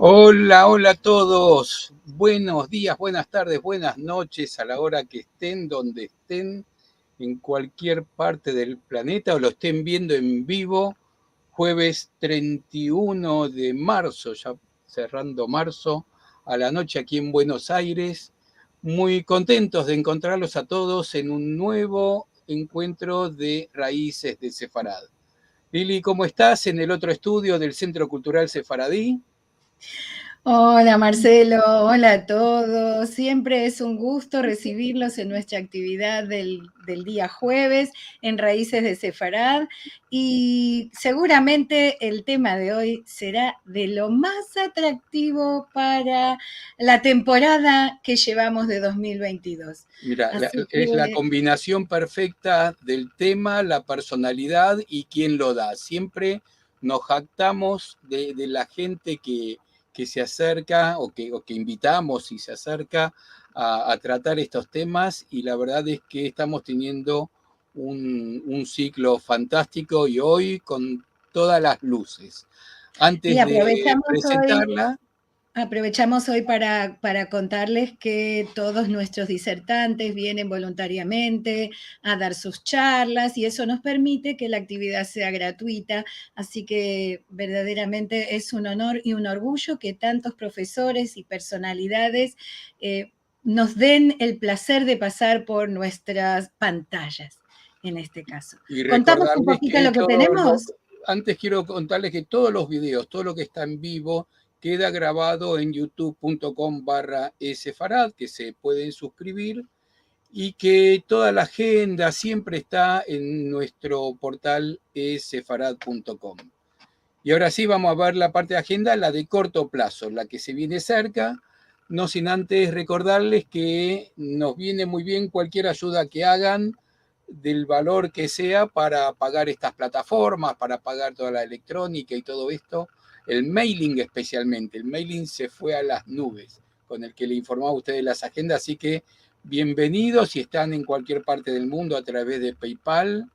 Hola, hola a todos. Buenos días, buenas tardes, buenas noches a la hora que estén, donde estén, en cualquier parte del planeta o lo estén viendo en vivo. Jueves 31 de marzo, ya cerrando marzo, a la noche aquí en Buenos Aires. Muy contentos de encontrarlos a todos en un nuevo encuentro de Raíces de Sefarad. Lili, ¿cómo estás en el otro estudio del Centro Cultural Sefaradí? Hola Marcelo, hola a todos. Siempre es un gusto recibirlos en nuestra actividad del día jueves en Raíces de Sefarad y seguramente el tema de hoy será de lo más atractivo para la temporada que llevamos de 2022. Mira, Así es la que combinación perfecta del tema, la personalidad y quién lo da. Siempre nos jactamos de la gente que se acerca o que invitamos y se acerca a tratar estos temas y la verdad es que estamos teniendo un ciclo fantástico y hoy con todas las luces. y Antes de aprovechamos hoy presentarla, Aprovechamos hoy para contarles que todos nuestros disertantes vienen voluntariamente a dar sus charlas y eso nos permite que la actividad sea gratuita. Así que verdaderamente es un honor y un orgullo que tantos profesores y personalidades nos den el placer de pasar por nuestras pantallas, en este caso. y ¿Contamos un recordarles poquito que lo que tenemos? antes quiero contarles que todos los videos, todo lo que está en vivo, queda grabado en youtube.com/esefarad, que se pueden suscribir y que toda la agenda siempre está en nuestro portal esefarad.com. Y ahora sí vamos a ver la parte de agenda, la de corto plazo, la que se viene cerca, no sin antes recordarles que nos viene muy bien cualquier ayuda que hagan del valor que sea para pagar estas plataformas, para pagar toda la electrónica y todo esto. El mailing especialmente, el mailing se fue a las nubes con el que le informaba a ustedes las agendas, así que bienvenidos si están en cualquier parte del mundo a través de PayPal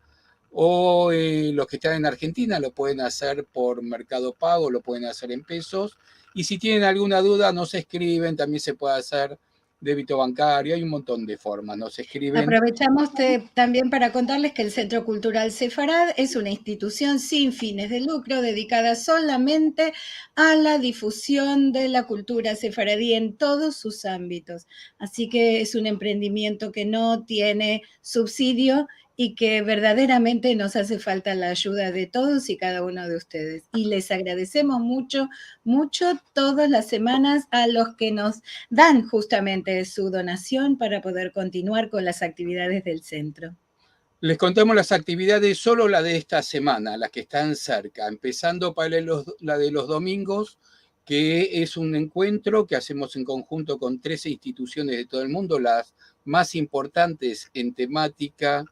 o los que están en Argentina lo pueden hacer por Mercado Pago, lo pueden hacer en pesos. Y si tienen alguna duda, nos escriben, también se puede hacer débito bancario, hay un montón de formas, nos escriben. Aprovechamos también para contarles que el Centro Cultural Sefarad es una institución sin fines de lucro dedicada solamente a la difusión de la cultura sefaradí en todos sus ámbitos. Así que es un emprendimiento que no tiene subsidio y que verdaderamente nos hace falta la ayuda de todos y cada uno de ustedes. Y les agradecemos mucho, mucho todas las semanas a los que nos dan justamente su donación para poder continuar con las actividades del centro. Les contamos las actividades, solo la de esta semana, las que están cerca, empezando para la de los domingos, que es un encuentro que hacemos en conjunto con 13 instituciones de todo el mundo, las más importantes en temática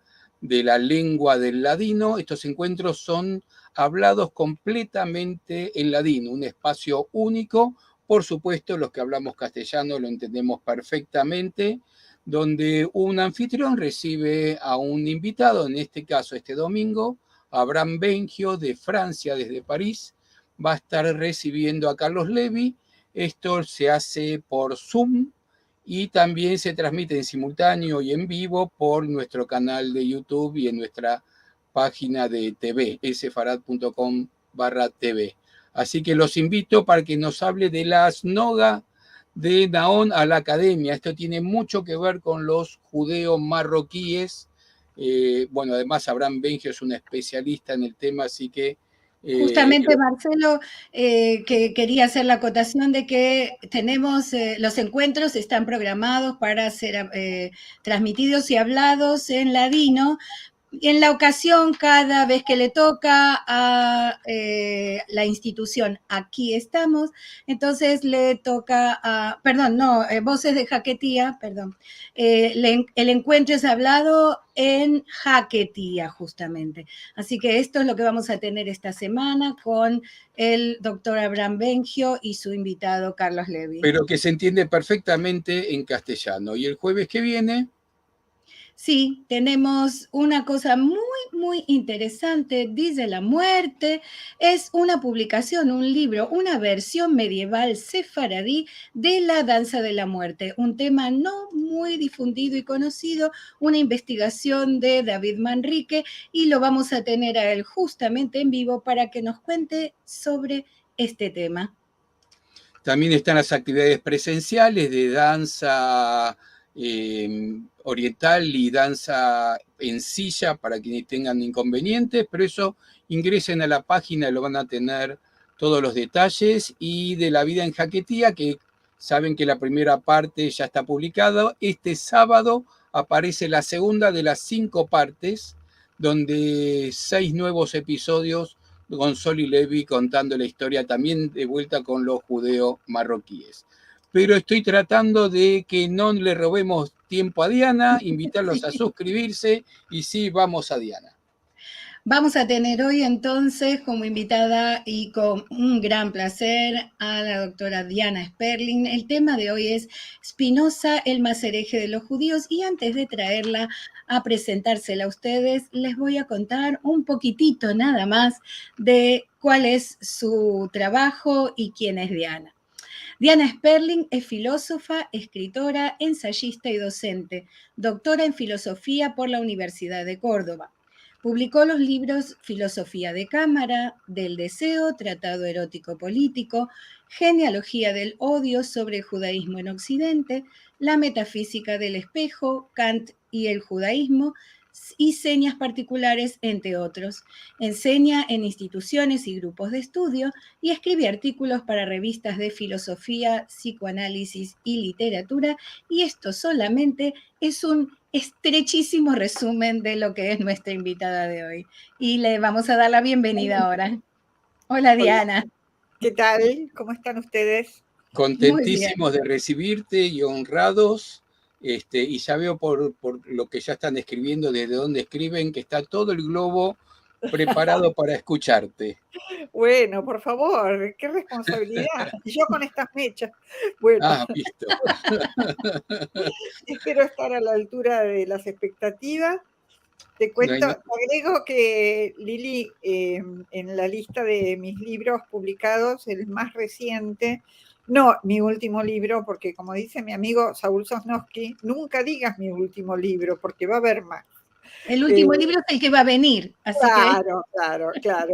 de la lengua del ladino. Estos encuentros son hablados completamente en ladino, un espacio único. Por supuesto, los que hablamos castellano lo entendemos perfectamente, donde un anfitrión recibe a un invitado, en este caso este domingo, Abraham Bengio de Francia, desde París, va a estar recibiendo a Carlos Levy. Esto se hace por Zoom y también se transmite en simultáneo y en vivo por nuestro canal de YouTube y en nuestra página de TV, sfarad.com/TV. Así que los invito para que nos hable de la Snoga de Naón a la academia. Esto tiene mucho que ver con los judeos marroquíes. Bueno, además Abraham Bengio es un especialista en el tema, así que Justamente, Marcelo, que quería hacer la acotación de que tenemos, los encuentros están programados para ser transmitidos y hablados en ladino. En la ocasión, cada vez que le toca a la institución, aquí estamos, entonces le toca a, perdón, no, Voces de Jaquetía, perdón, el encuentro es hablado en Jaquetía, justamente. Así que esto es lo que vamos a tener esta semana con el doctor Abraham Bengio y su invitado Carlos Levy. pero que se entiende perfectamente en castellano. Y el jueves que viene, Sí, tenemos una cosa muy, muy interesante. Dice La muerte. Es una publicación, un libro, una versión medieval sefaradí de la danza de la muerte. Un tema no muy difundido y conocido, una investigación de David Manrique, y lo vamos a tener a él justamente en vivo para que nos cuente sobre este tema. También están las actividades presenciales de danza oriental y danza en silla para quienes tengan inconvenientes, pero eso ingresen a la página y lo van a tener todos los detalles. Y de la vida en Jaquetía, que saben que la primera parte ya está publicada, este sábado aparece la segunda de las 5 partes, donde 6 nuevos episodios con Sol Levi contando la historia también de vuelta con los judeos marroquíes. Pero estoy tratando de que no le robemos tiempo a Diana, invitarlos a suscribirse y sí, vamos a Diana. Vamos a tener hoy entonces como invitada y con un gran placer a la doctora Diana Sperling. El tema de hoy es Spinoza, el más hereje de los judíos, y antes de traerla a presentársela a ustedes, les voy a contar un poquitito nada más de cuál es su trabajo y quién es Diana. Diana Sperling es filósofa, escritora, ensayista y docente, doctora en filosofía por la Universidad de Córdoba. Publicó los libros Filosofía de Cámara, Del Deseo, Tratado Erótico Político, Genealogía del Odio sobre el Judaísmo en Occidente, La Metafísica del Espejo, Kant y el Judaísmo, y Señas Particulares, entre otros. Enseña en instituciones y grupos de estudio y escribe artículos para revistas de filosofía, psicoanálisis y literatura, y esto solamente es un estrechísimo resumen de lo que es nuestra invitada de hoy. Y le vamos a dar la bienvenida ahora. Hola, Diana. Hola. ¿Qué tal? ¿Cómo están ustedes? Contentísimos de recibirte y honrados. Y ya veo por lo que ya están escribiendo, desde dónde escriben, que está todo el globo preparado para escucharte. Bueno, por favor, qué responsabilidad. Y yo con estas mechas. Bueno, visto. Espero estar a la altura de las expectativas. Te cuento, te agrego que Lili, en la lista de mis libros publicados, el más reciente, no mi último libro, porque como dice mi amigo Saúl Sosnowski, nunca digas mi último libro, porque va a haber más. El último libro es el que va a venir. Así claro.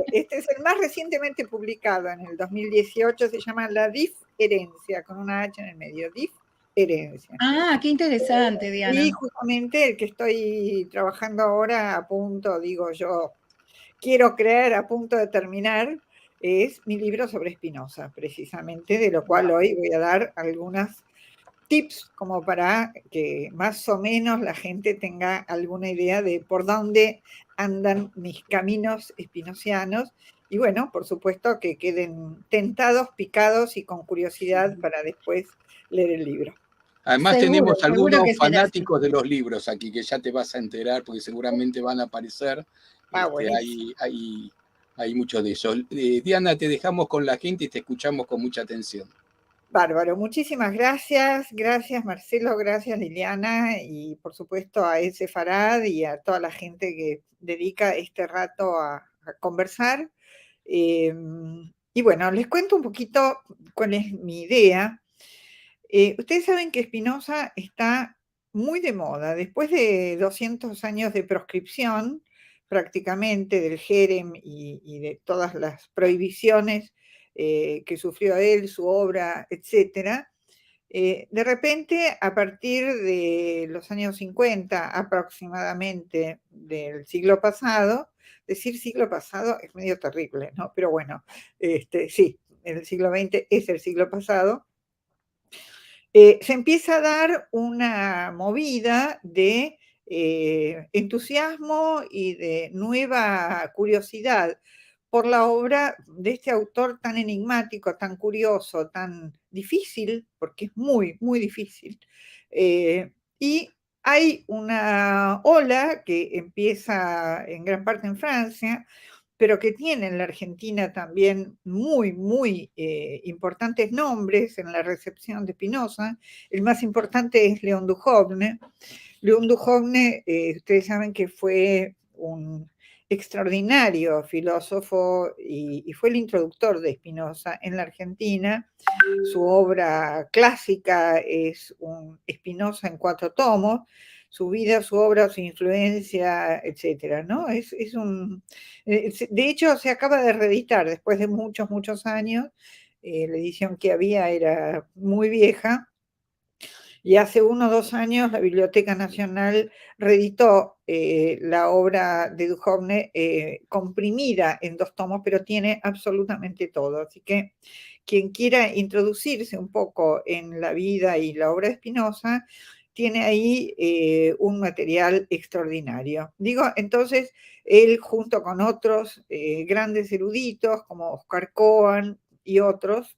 Este es el más recientemente publicado en el 2018, se llama La Diferencia, con una H en el medio, Diferencia. Ah, qué interesante, Diana. Y justamente el que estoy trabajando ahora a punto, digo yo, quiero creer a punto de terminar, es mi libro sobre Spinoza, precisamente, de lo cual hoy voy a dar algunas tips como para que más o menos la gente tenga alguna idea de por dónde andan mis caminos espinocianos y bueno, por supuesto que queden tentados, picados y con curiosidad para después leer el libro. Además tenemos algunos fanáticos de los libros aquí que ya te vas a enterar porque seguramente van a aparecer. Hay muchos de esos. Diana, te dejamos con la gente y te escuchamos con mucha atención. Bárbaro, muchísimas gracias. Gracias Marcelo, gracias Liliana y por supuesto a ese Farad y a toda la gente que dedica este rato a conversar. Y bueno, les cuento un poquito cuál es mi idea. Ustedes saben que Spinoza está muy de moda. Después de 200 años de proscripción, prácticamente del Jerem y de todas las prohibiciones que sufrió él, su obra, etc. De repente, a partir de los años 50 aproximadamente del siglo pasado, decir siglo pasado es medio terrible, ¿no? Pero bueno, sí, el siglo XX es el siglo pasado, se empieza a dar una movida de entusiasmo y de nueva curiosidad por la obra de este autor tan enigmático, tan curioso, tan difícil, porque es muy, muy difícil. Y hay una ola que empieza en gran parte en Francia, pero que tiene en la Argentina también muy, muy importantes nombres en la recepción de Spinoza. El más importante es León Duhovne. León Duhovne, ustedes saben que fue un extraordinario filósofo y fue el introductor de Spinoza en la Argentina. Su obra clásica es un Spinoza en 4 tomos, su vida, su obra, su influencia, etcétera, ¿no? De hecho, se acaba de reeditar después de muchos, muchos años. La edición que había era muy vieja. Y hace 1 o 2 años la Biblioteca Nacional reeditó la obra de Duhovne comprimida en 2 tomos, pero tiene absolutamente todo. Así que quien quiera introducirse un poco en la vida y la obra de Spinoza, tiene ahí un material extraordinario. Digo, entonces, él junto con otros grandes eruditos como Oscar Cohen y otros,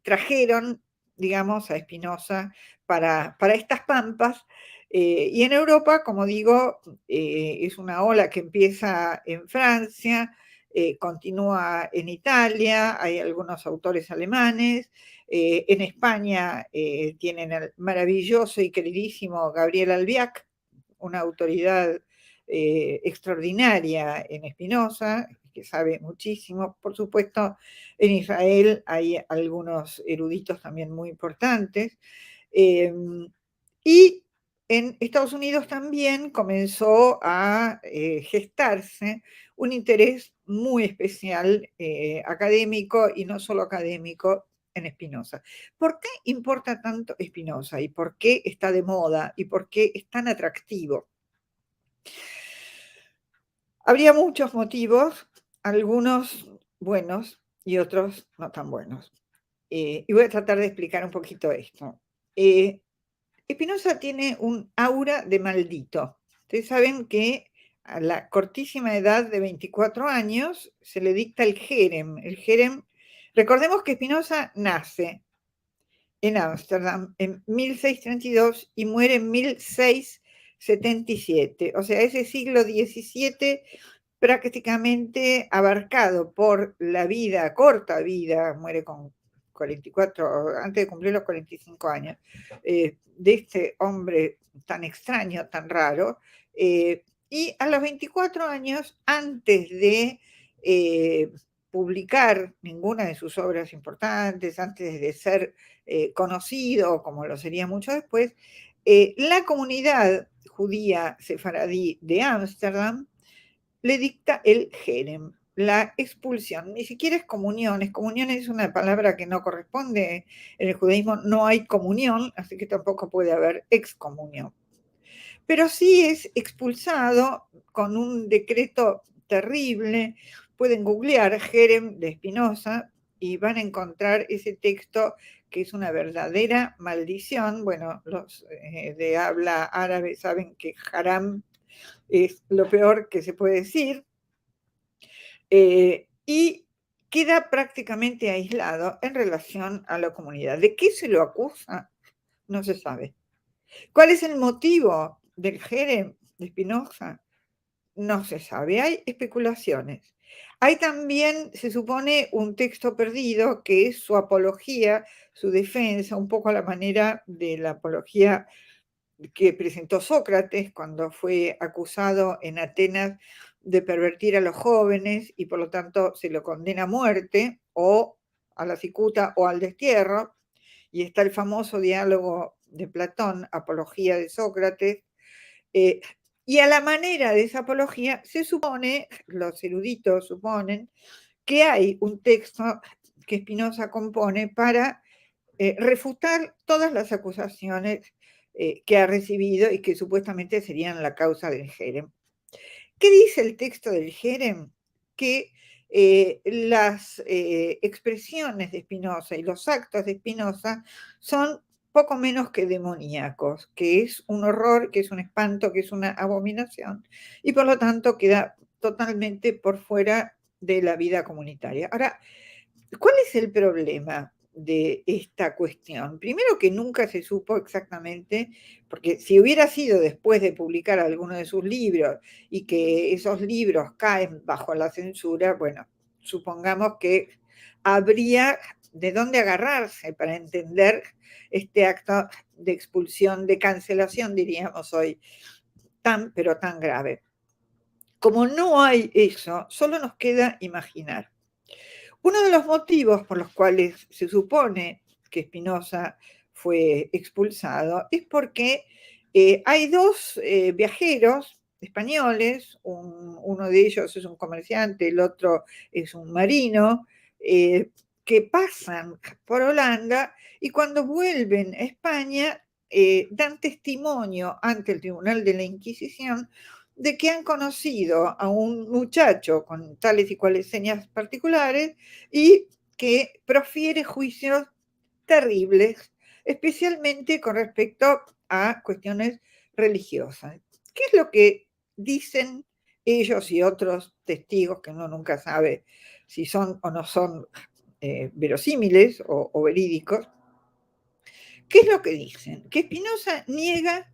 trajeron, digamos, a Spinoza para estas pampas. Y en Europa, como digo, es una ola que empieza en Francia, continúa en Italia, hay algunos autores alemanes, en España tienen al maravilloso y queridísimo Gabriel Albiac, una autoridad extraordinaria en Spinoza, que sabe muchísimo. Por supuesto, en Israel hay algunos eruditos también muy importantes. Y en Estados Unidos también comenzó a gestarse un interés muy especial académico y no solo académico en Spinoza. ¿Por qué importa tanto Spinoza y por qué está de moda y por qué es tan atractivo? Habría muchos motivos, algunos buenos y otros no tan buenos. Y voy a tratar de explicar un poquito esto. Spinoza tiene un aura de maldito. Ustedes saben que a la cortísima edad de 24 años se le dicta el Jerem. Recordemos que Spinoza nace en Ámsterdam en 1632 y muere en 1677. O sea, ese siglo XVII prácticamente abarcado por la vida, corta vida, muere con 44, antes de cumplir los 45 años, de este hombre tan extraño, tan raro, y a los 24 años, antes de publicar ninguna de sus obras importantes, antes de ser conocido, como lo sería mucho después, la comunidad judía sefaradí de Ámsterdam le dicta el Jerem, la expulsión. Ni siquiera es comunión es una palabra que no corresponde. En el judaísmo no hay comunión, así que tampoco puede haber excomunión. Pero sí es expulsado con un decreto terrible. Pueden googlear Jerem de Spinoza y van a encontrar ese texto que es una verdadera maldición. Bueno, los de habla árabe saben que haram es lo peor que se puede decir, y queda prácticamente aislado en relación a la comunidad. ¿De qué se lo acusa? No se sabe. ¿Cuál es el motivo del Jerem de Spinoza? No se sabe. Hay especulaciones. Hay también, se supone, un texto perdido que es su apología, su defensa, un poco a la manera de la apología que presentó Sócrates cuando fue acusado en Atenas de pervertir a los jóvenes y por lo tanto se lo condena a muerte o a la cicuta o al destierro. Y está el famoso diálogo de Platón, Apología de Sócrates. Y a la manera de esa apología se supone, los eruditos suponen, que hay un texto que Spinoza compone para refutar todas las acusaciones que ha recibido y que supuestamente serían la causa del Jerem. ¿Qué dice el texto del Jerem? Que las expresiones de Spinoza y los actos de Spinoza son poco menos que demoníacos, que es un horror, que es un espanto, que es una abominación, y por lo tanto queda totalmente por fuera de la vida comunitaria. Ahora, ¿cuál es el problema de esta cuestión. Primero, que nunca se supo exactamente, porque si hubiera sido después de publicar alguno de sus libros y que esos libros caen bajo la censura, bueno, supongamos que habría de dónde agarrarse para entender este acto de expulsión, de cancelación, diríamos hoy, pero tan grave. Como no hay eso, solo nos queda imaginar. Uno de los motivos por los cuales se supone que Spinoza fue expulsado es porque hay dos viajeros españoles, uno de ellos es un comerciante, el otro es un marino, que pasan por Holanda y cuando vuelven a España dan testimonio ante el Tribunal de la Inquisición de que han conocido a un muchacho con tales y cuales señas particulares y que profiere juicios terribles, especialmente con respecto a cuestiones religiosas. ¿Qué es lo que dicen ellos y otros testigos que uno nunca sabe si son o no son verosímiles o verídicos? ¿Qué es lo que dicen? Que Spinoza niega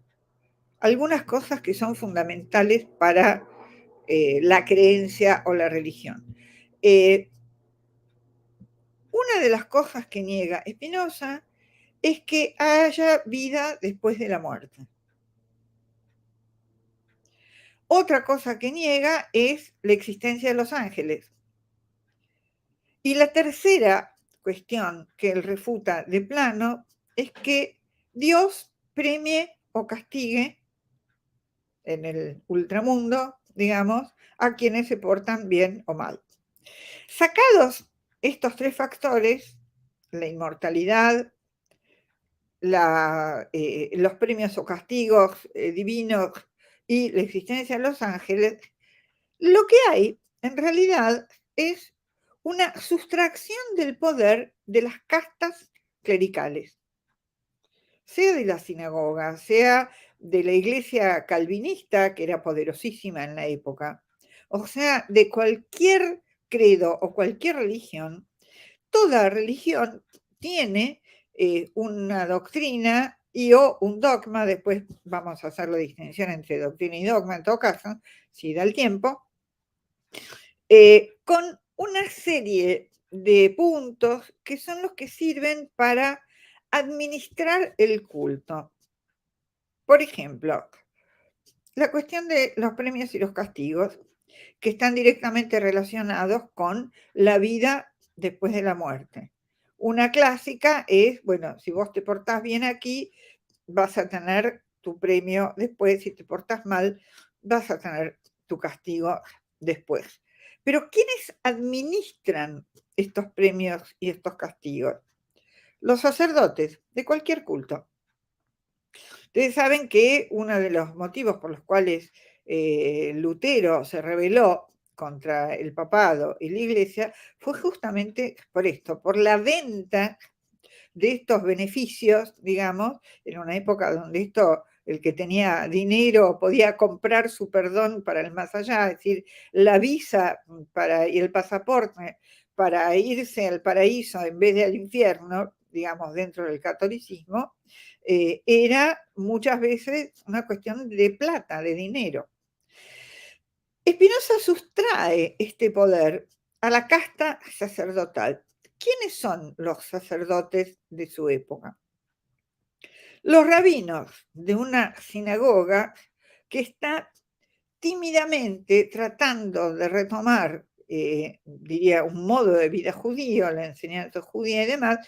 algunas cosas que son fundamentales para la creencia o la religión. Una de las cosas que niega Spinoza es que haya vida después de la muerte. Otra cosa que niega es la existencia de los ángeles. Y la tercera cuestión que él refuta de plano es que Dios premie o castigue en el ultramundo, digamos, a quienes se portan bien o mal. Sacados estos tres factores, la inmortalidad, los premios o castigos divinos y la existencia de los ángeles, lo que hay en realidad es una sustracción del poder de las castas clericales, sea de la sinagoga, sea de la iglesia calvinista, que era poderosísima en la época, o sea, de cualquier credo o cualquier religión. Toda religión tiene una doctrina y o un dogma, después vamos a hacer la distinción entre doctrina y dogma en todo caso, si da el tiempo, con una serie de puntos que son los que sirven para administrar el culto. Por ejemplo, la cuestión de los premios y los castigos, que están directamente relacionados con la vida después de la muerte. Una clásica es, bueno, si vos te portás bien aquí, vas a tener tu premio después, si te portás mal, vas a tener tu castigo después. Pero ¿quiénes administran estos premios y estos castigos? Los sacerdotes de cualquier culto. Ustedes saben que uno de los motivos por los cuales Lutero se rebeló contra el papado y la iglesia fue justamente por esto, por la venta de estos beneficios, digamos, en una época donde el que tenía dinero podía comprar su perdón para el más allá, es decir, la visa y el pasaporte para irse al paraíso en vez de al infierno, digamos, dentro del catolicismo, era muchas veces una cuestión de plata, de dinero. Spinoza sustrae este poder a la casta sacerdotal. ¿Quiénes son los sacerdotes de su época? Los rabinos de una sinagoga que está tímidamente tratando de retomar, diría, un modo de vida judío, la enseñanza judía y demás,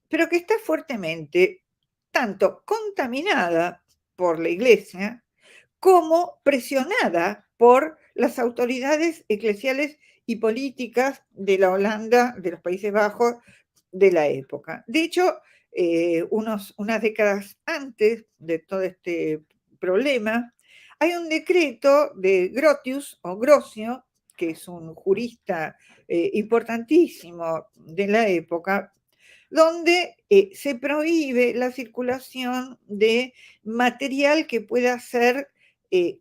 pero que está fuertemente tanto contaminada por la iglesia como presionada por las autoridades eclesiales y políticas de la Holanda, de los Países Bajos, de la época. De hecho, unas décadas antes de todo este problema, hay un decreto de Grotius o Grocio, que es un jurista importantísimo de la época, donde se prohíbe la circulación de material que pueda ser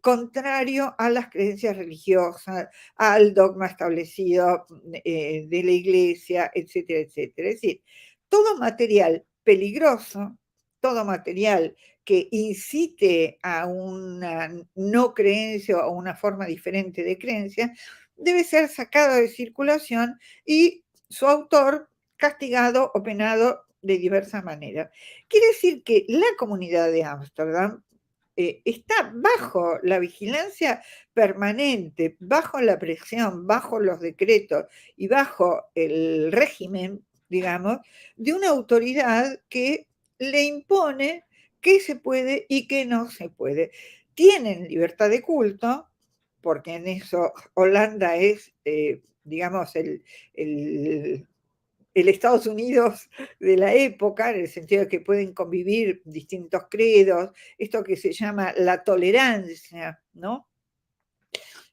contrario a las creencias religiosas, al dogma establecido de la iglesia, etcétera, etcétera. Es decir, todo material peligroso, todo material que incite a una no creencia o a una forma diferente de creencia, debe ser sacado de circulación y su autor castigado o penado de diversas maneras. Quiere decir que la comunidad de Ámsterdam está bajo la vigilancia permanente, bajo la presión, bajo los decretos y bajo el régimen, digamos, de una autoridad que le impone qué se puede y qué no se puede. Tienen libertad de culto, porque en eso Holanda es, digamos, el Estados Unidos de la época, en el sentido de que pueden convivir distintos credos, esto que se llama la tolerancia, ¿no?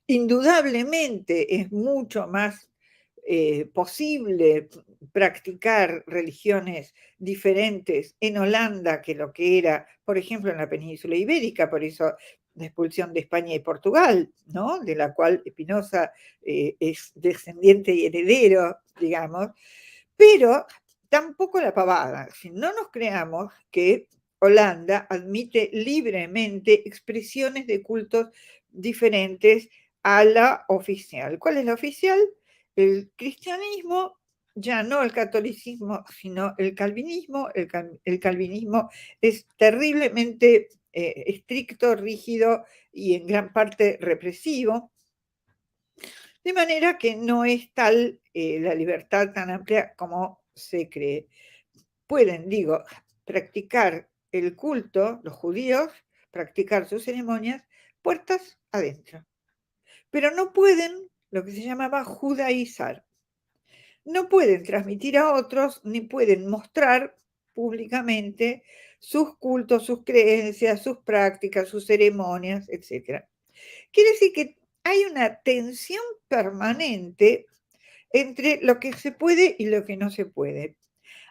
Indudablemente es mucho más posible practicar religiones diferentes en Holanda que lo que era, por ejemplo, en la península ibérica, por eso la expulsión de España y Portugal, ¿no? De la cual Spinoza es descendiente y heredero, digamos, pero tampoco la pavada. Si no nos creamos que Holanda admite libremente expresiones de cultos diferentes a la oficial. ¿Cuál es la oficial? El cristianismo, ya no el catolicismo, sino el calvinismo. El calvinismo es terriblemente estricto, rígido y en gran parte represivo. De manera que no es tal la libertad tan amplia como se cree. Pueden, digo, practicar el culto, los judíos, practicar sus ceremonias, puertas adentro. Pero no pueden, lo que se llamaba judaizar. No pueden transmitir a otros ni pueden mostrar públicamente sus cultos, sus creencias, sus prácticas, sus ceremonias, etc. Quiere decir que hay una tensión permanente entre lo que se puede y lo que no se puede.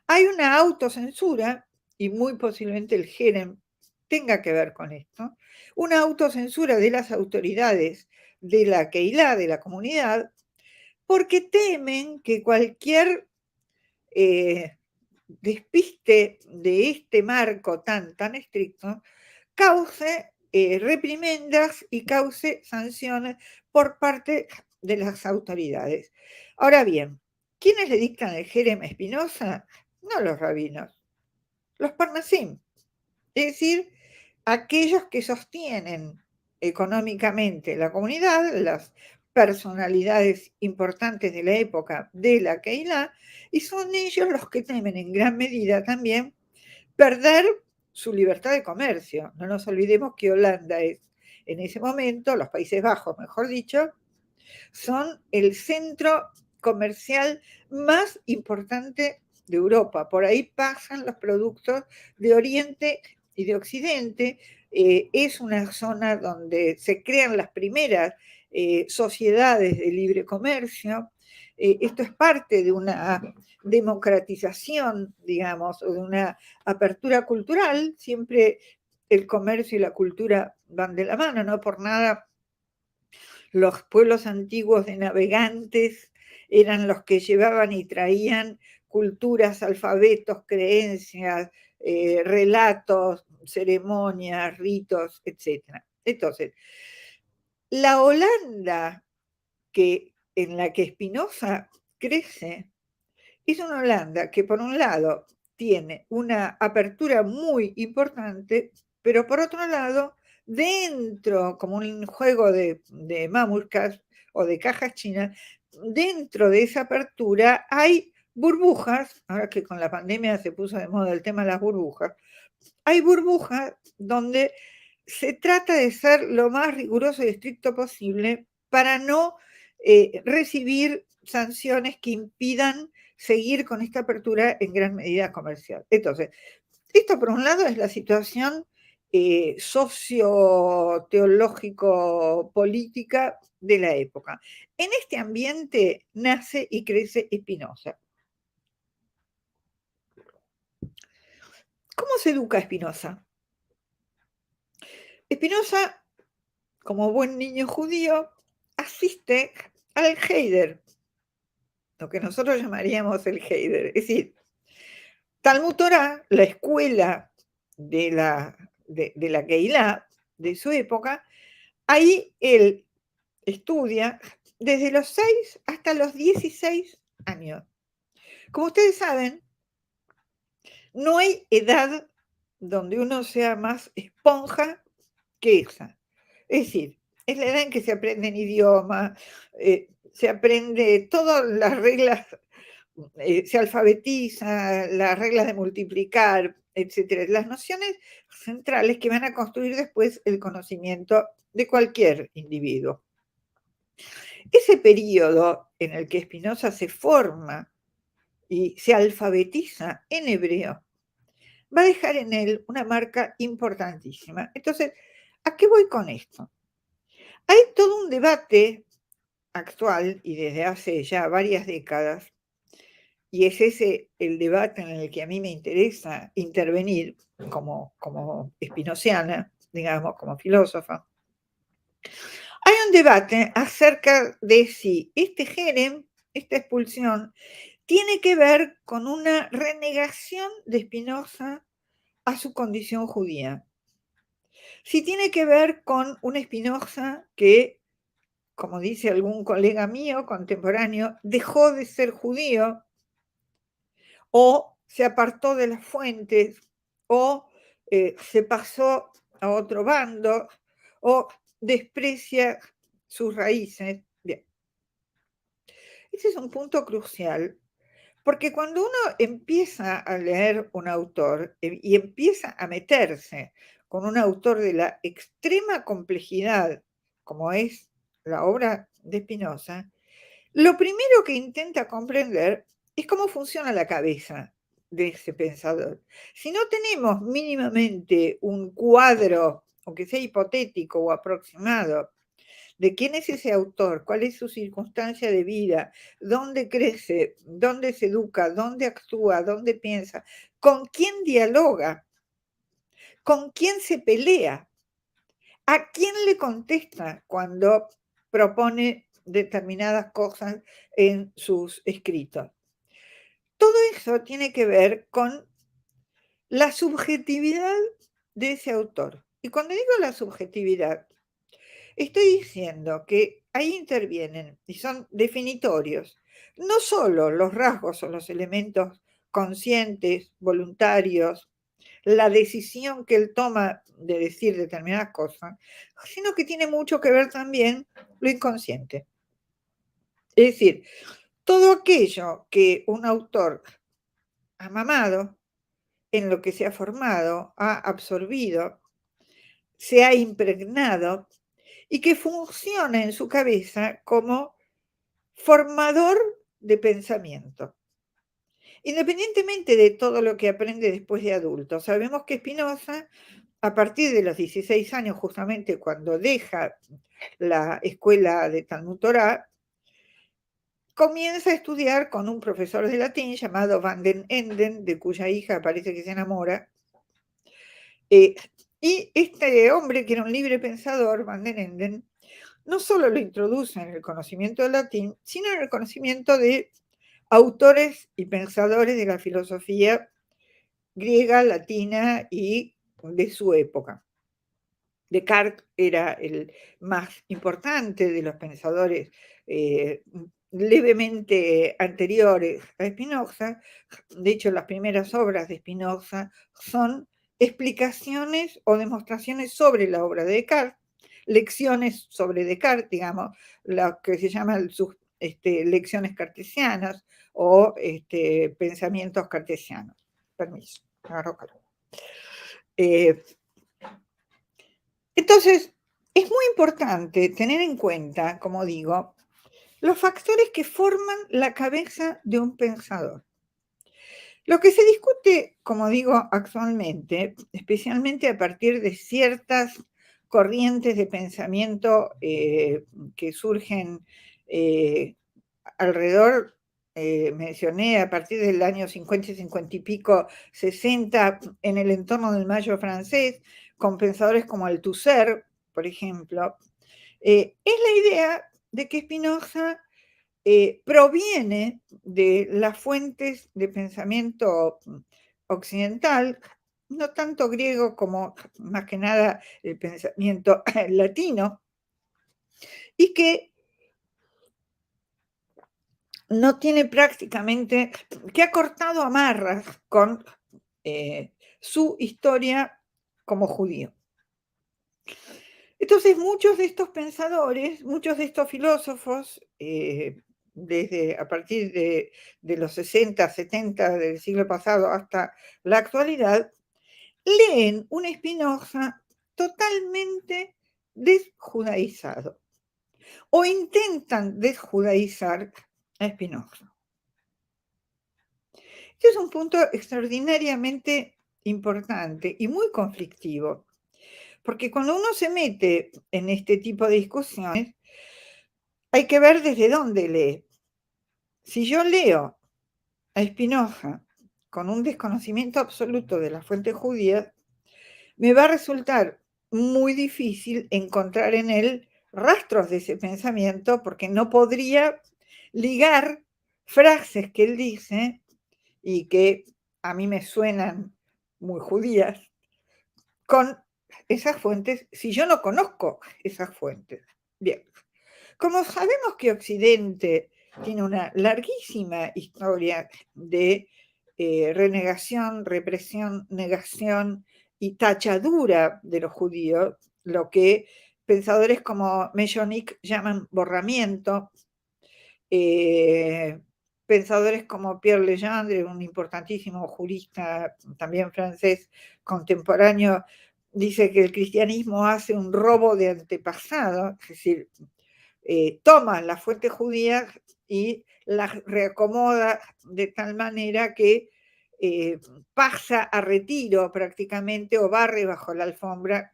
Hay una autocensura, y muy posiblemente el Jerem tenga que ver con esto, una autocensura de las autoridades de la Keilah, de la comunidad, porque temen que cualquier despiste de este marco tan estricto cause reprimendas y cause sanciones por parte de las autoridades. Ahora bien, ¿quiénes le dictan el Jerem a Spinoza? No los rabinos, los parnasim, es decir, aquellos que sostienen económicamente la comunidad, las personalidades importantes de la época de la Keilah, y son ellos los que temen en gran medida también perder su libertad de comercio. No nos olvidemos que Holanda es, en ese momento, los Países Bajos, mejor dicho, son el centro comercial más importante de Europa. Por ahí pasan los productos de Oriente y de Occidente. Es una zona donde se crean las primeras sociedades de libre comercio. Esto es parte de una democratización, digamos, o de una apertura cultural. Siempre el comercio y la cultura van de la mano, no por nada los pueblos antiguos de navegantes eran los que llevaban y traían culturas, alfabetos, creencias, relatos, ceremonias, ritos, etc. Entonces, la Holanda en la que Spinoza crece es una Holanda que por un lado tiene una apertura muy importante, pero por otro lado, dentro, como un juego de mamurcas o de cajas chinas, dentro de esa apertura hay burbujas, ahora que con la pandemia se puso de moda el tema de las burbujas, hay burbujas donde se trata de ser lo más riguroso y estricto posible para no recibir sanciones que impidan seguir con esta apertura en gran medida comercial. Entonces, esto por un lado es la situación socio-teológico-política de la época. En este ambiente nace y crece Spinoza. ¿Cómo se educa Spinoza? Spinoza, como buen niño judío, asiste al Heider, lo que nosotros llamaríamos el Heider, es decir, Talmud Torá, la escuela de la Keilah de su época, ahí él estudia desde los 6 hasta los 16 años. Como ustedes saben, no hay edad donde uno sea más esponja que esa. Es decir, es la edad en que se aprenden idiomas, se aprende todas las reglas, se alfabetiza, las reglas de multiplicar, etcétera. Las nociones centrales que van a construir después el conocimiento de cualquier individuo. Ese periodo en el que Spinoza se forma y se alfabetiza en hebreo va a dejar en él una marca importantísima. Entonces, ¿a qué voy con esto? Hay todo un debate actual y desde hace ya varias décadas, y es ese el debate en el que a mí me interesa intervenir como espinociana, digamos, como filósofa. Hay un debate acerca de si este jerem, esta expulsión, tiene que ver con una renegación de Spinoza a su condición judía. Si tiene que ver con una Spinoza que, como dice algún colega mío contemporáneo, dejó de ser judío o se apartó de las fuentes o se pasó a otro bando o desprecia sus raíces. Bien. Ese es un punto crucial, porque cuando uno empieza a leer un autor y empieza a meterse con un autor de la extrema complejidad, como es la obra de Spinoza, lo primero que intenta comprender es cómo funciona la cabeza de ese pensador. Si no tenemos mínimamente un cuadro, aunque sea hipotético o aproximado, de quién es ese autor, cuál es su circunstancia de vida, dónde crece, dónde se educa, dónde actúa, dónde piensa, con quién dialoga, con quién se pelea, a quién le contesta cuando propone determinadas cosas en sus escritos. Todo eso tiene que ver con la subjetividad de ese autor. Y cuando digo la subjetividad, estoy diciendo que ahí intervienen y son definitorios no solo los rasgos o los elementos conscientes, voluntarios, la decisión que él toma de decir determinadas cosas, sino que tiene mucho que ver también lo inconsciente. Es decir, todo aquello que un autor ha mamado, en lo que se ha formado, ha absorbido, se ha impregnado y que funciona en su cabeza como formador de pensamiento. Independientemente de todo lo que aprende después de adulto, sabemos que Spinoza, a partir de los 16 años, justamente cuando deja la escuela de Talmud Torá, comienza a estudiar con un profesor de latín llamado Van den Enden, de cuya hija parece que se enamora. Y este hombre, que era un libre pensador, Van den Enden, no solo lo introduce en el conocimiento del latín, sino en el conocimiento de autores y pensadores de la filosofía griega, latina y de su época. Descartes era el más importante de los pensadores levemente anteriores a Spinoza. De hecho, las primeras obras de Spinoza son explicaciones o demostraciones sobre la obra de Descartes, lecciones sobre Descartes, digamos, lo que se llaman sus lecciones cartesianas o pensamientos cartesianos. Permiso, agarro calor. Entonces, es muy importante tener en cuenta, como digo, los factores que forman la cabeza de un pensador. Lo que se discute, como digo, actualmente, especialmente a partir de ciertas corrientes de pensamiento que surgen alrededor, mencioné, a partir del año 50, 50 y pico, 60, en el entorno del Mayo francés, con pensadores como Althusser, por ejemplo, es la idea de que Spinoza proviene de las fuentes de pensamiento occidental, no tanto griego como más que nada el pensamiento latino, y que no tiene prácticamente, que ha cortado amarras con su historia como judío. Entonces, muchos de estos pensadores, muchos de estos filósofos, desde a partir de los 60, 70 del siglo pasado hasta la actualidad, leen un Spinoza totalmente desjudaizado o intentan desjudaizar a Spinoza. Este es un punto extraordinariamente importante y muy conflictivo, porque cuando uno se mete en este tipo de discusiones, hay que ver desde dónde lee. Si yo leo a Spinoza con un desconocimiento absoluto de las fuentes judías, me va a resultar muy difícil encontrar en él rastros de ese pensamiento, porque no podría ligar frases que él dice y que a mí me suenan muy judías con esas fuentes si yo no conozco esas fuentes. Bien, como sabemos que Occidente tiene una larguísima historia de renegación, represión, negación y tachadura de los judíos, lo que pensadores como Mejonik llaman borramiento, pensadores como Pierre Legendre, un importantísimo jurista también francés contemporáneo, dice que el cristianismo hace un robo de antepasado, es decir, toma las fuentes judías y las reacomoda de tal manera que pasa a retiro prácticamente o barre bajo la alfombra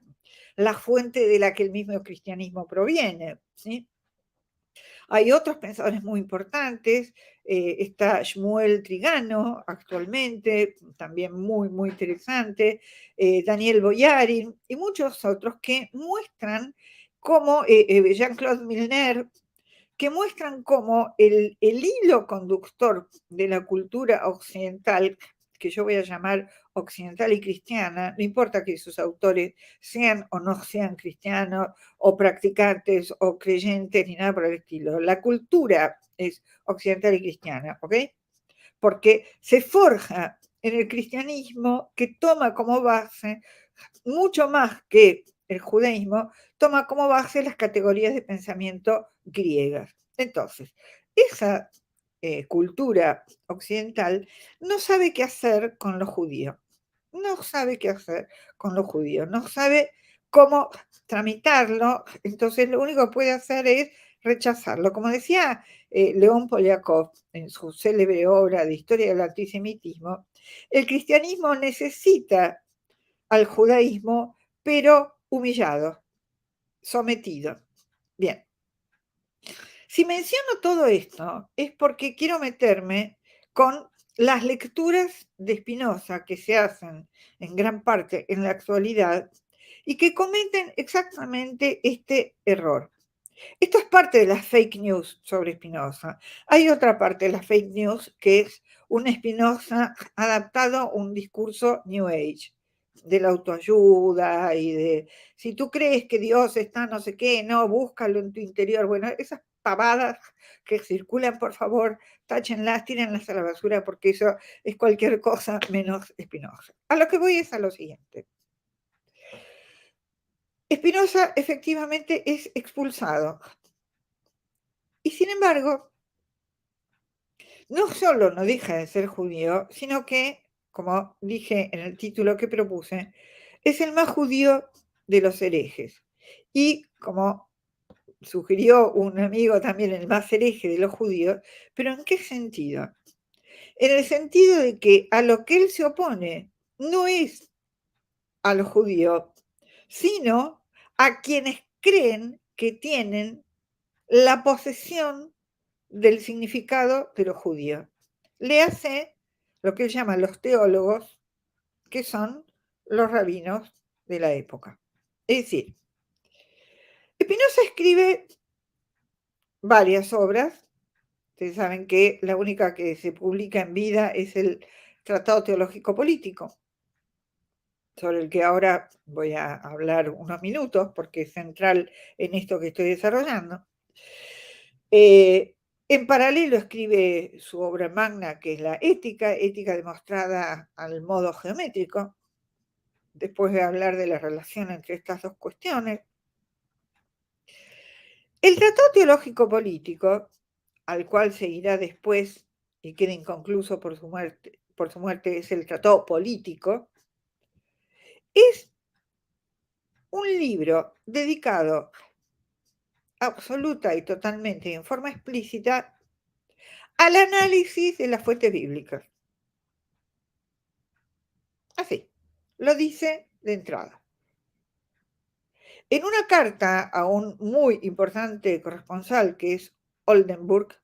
la fuente de la que el mismo cristianismo proviene, ¿sí? Hay otros pensadores muy importantes, está Shmuel Trigano actualmente, también muy, muy interesante, Daniel Boyarin y muchos otros que muestran cómo, Jean-Claude Milner, que muestran cómo el hilo conductor de la cultura occidental, que yo voy a llamar occidental y cristiana, no importa que sus autores sean o no sean cristianos, o practicantes, o creyentes, ni nada por el estilo. La cultura es occidental y cristiana, ¿ok? Porque se forja en el cristianismo, que toma como base, mucho más que el judaísmo, toma como base las categorías de pensamiento griegas. Entonces, esa cultura occidental no sabe qué hacer con los judíos, no sabe qué hacer con los judíos, no sabe cómo tramitarlo, entonces lo único que puede hacer es rechazarlo. Como decía León Poliakov en su célebre obra de Historia del Antisemitismo, el cristianismo necesita al judaísmo, pero humillado, sometido. Bien. Si menciono todo esto es porque quiero meterme con las lecturas de Spinoza que se hacen en gran parte en la actualidad y que cometen exactamente este error. Esto es parte de las fake news sobre Spinoza. Hay otra parte de las fake news que es un Spinoza adaptado a un discurso New Age, de la autoayuda y de si tú crees que Dios está no sé qué, no, búscalo en tu interior. Bueno, esas pavadas que circulan, por favor, táchenlas, tírenlas a la basura porque eso es cualquier cosa menos Spinoza. A lo que voy es a lo siguiente. Spinoza efectivamente es expulsado. Y sin embargo, no solo no deja de ser judío, sino que, como dije en el título que propuse, es el más judío de los herejes. Y como sugirió un amigo también, el más hereje de los judíos, pero ¿en qué sentido? En el sentido de que a lo que él se opone no es a los judíos, sino a quienes creen que tienen la posesión del significado de los judíos. Le hace lo que él llama los teólogos, que son los rabinos de la época. Es decir, Spinoza escribe varias obras. Ustedes saben que la única que se publica en vida es el Tratado Teológico Político, sobre el que ahora voy a hablar unos minutos porque es central en esto que estoy desarrollando. En paralelo escribe su obra magna, que es la Ética demostrada al modo geométrico, después de hablar de la relación entre estas dos cuestiones. El Tratado Teológico Político, al cual seguirá después y queda inconcluso por su muerte, es el Tratado Político, es un libro dedicado absoluta y totalmente en forma explícita al análisis de las fuentes bíblicas. Así, lo dice de entrada. En una carta a un muy importante corresponsal que es Oldenburg,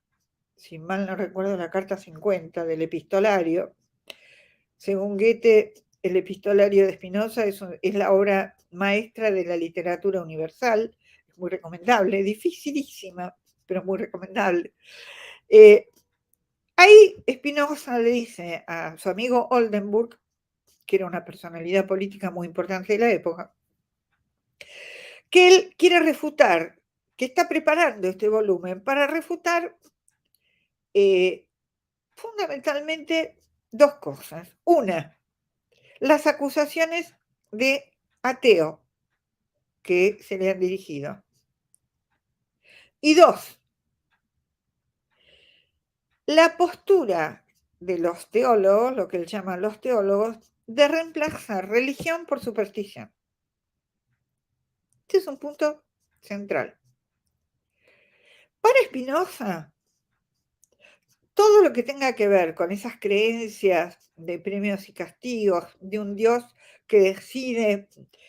si mal no recuerdo la carta 50 del epistolario, según Goethe, el epistolario de Spinoza es la obra maestra de la literatura universal, es muy recomendable, dificilísima, pero muy recomendable. Ahí Spinoza le dice a su amigo Oldenburg, que era una personalidad política muy importante de la época, que él quiere refutar, que está preparando este volumen para refutar fundamentalmente dos cosas. Una, las acusaciones de ateo que se le han dirigido. Y dos, la postura de los teólogos, lo que él llama los teólogos, de reemplazar religión por superstición. Este es un punto central. Para Spinoza, todo lo que tenga que ver con esas creencias de premios y castigos, de un Dios que decide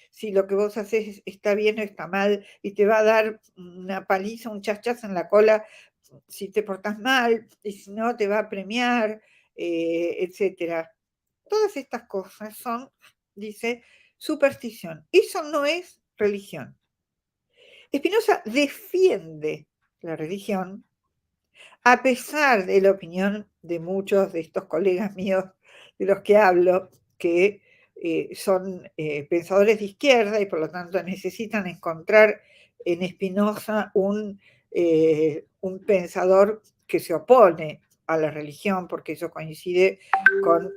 si lo que vos haces está bien o está mal y te va a dar una paliza, un chachazo en la cola si te portás mal y si no te va a premiar, etc. Todas estas cosas son, dice, superstición. Eso no es religión. Spinoza defiende la religión a pesar de la opinión de muchos de estos colegas míos de los que hablo, que son pensadores de izquierda y por lo tanto necesitan encontrar en Spinoza un pensador que se opone a la religión, porque eso coincide con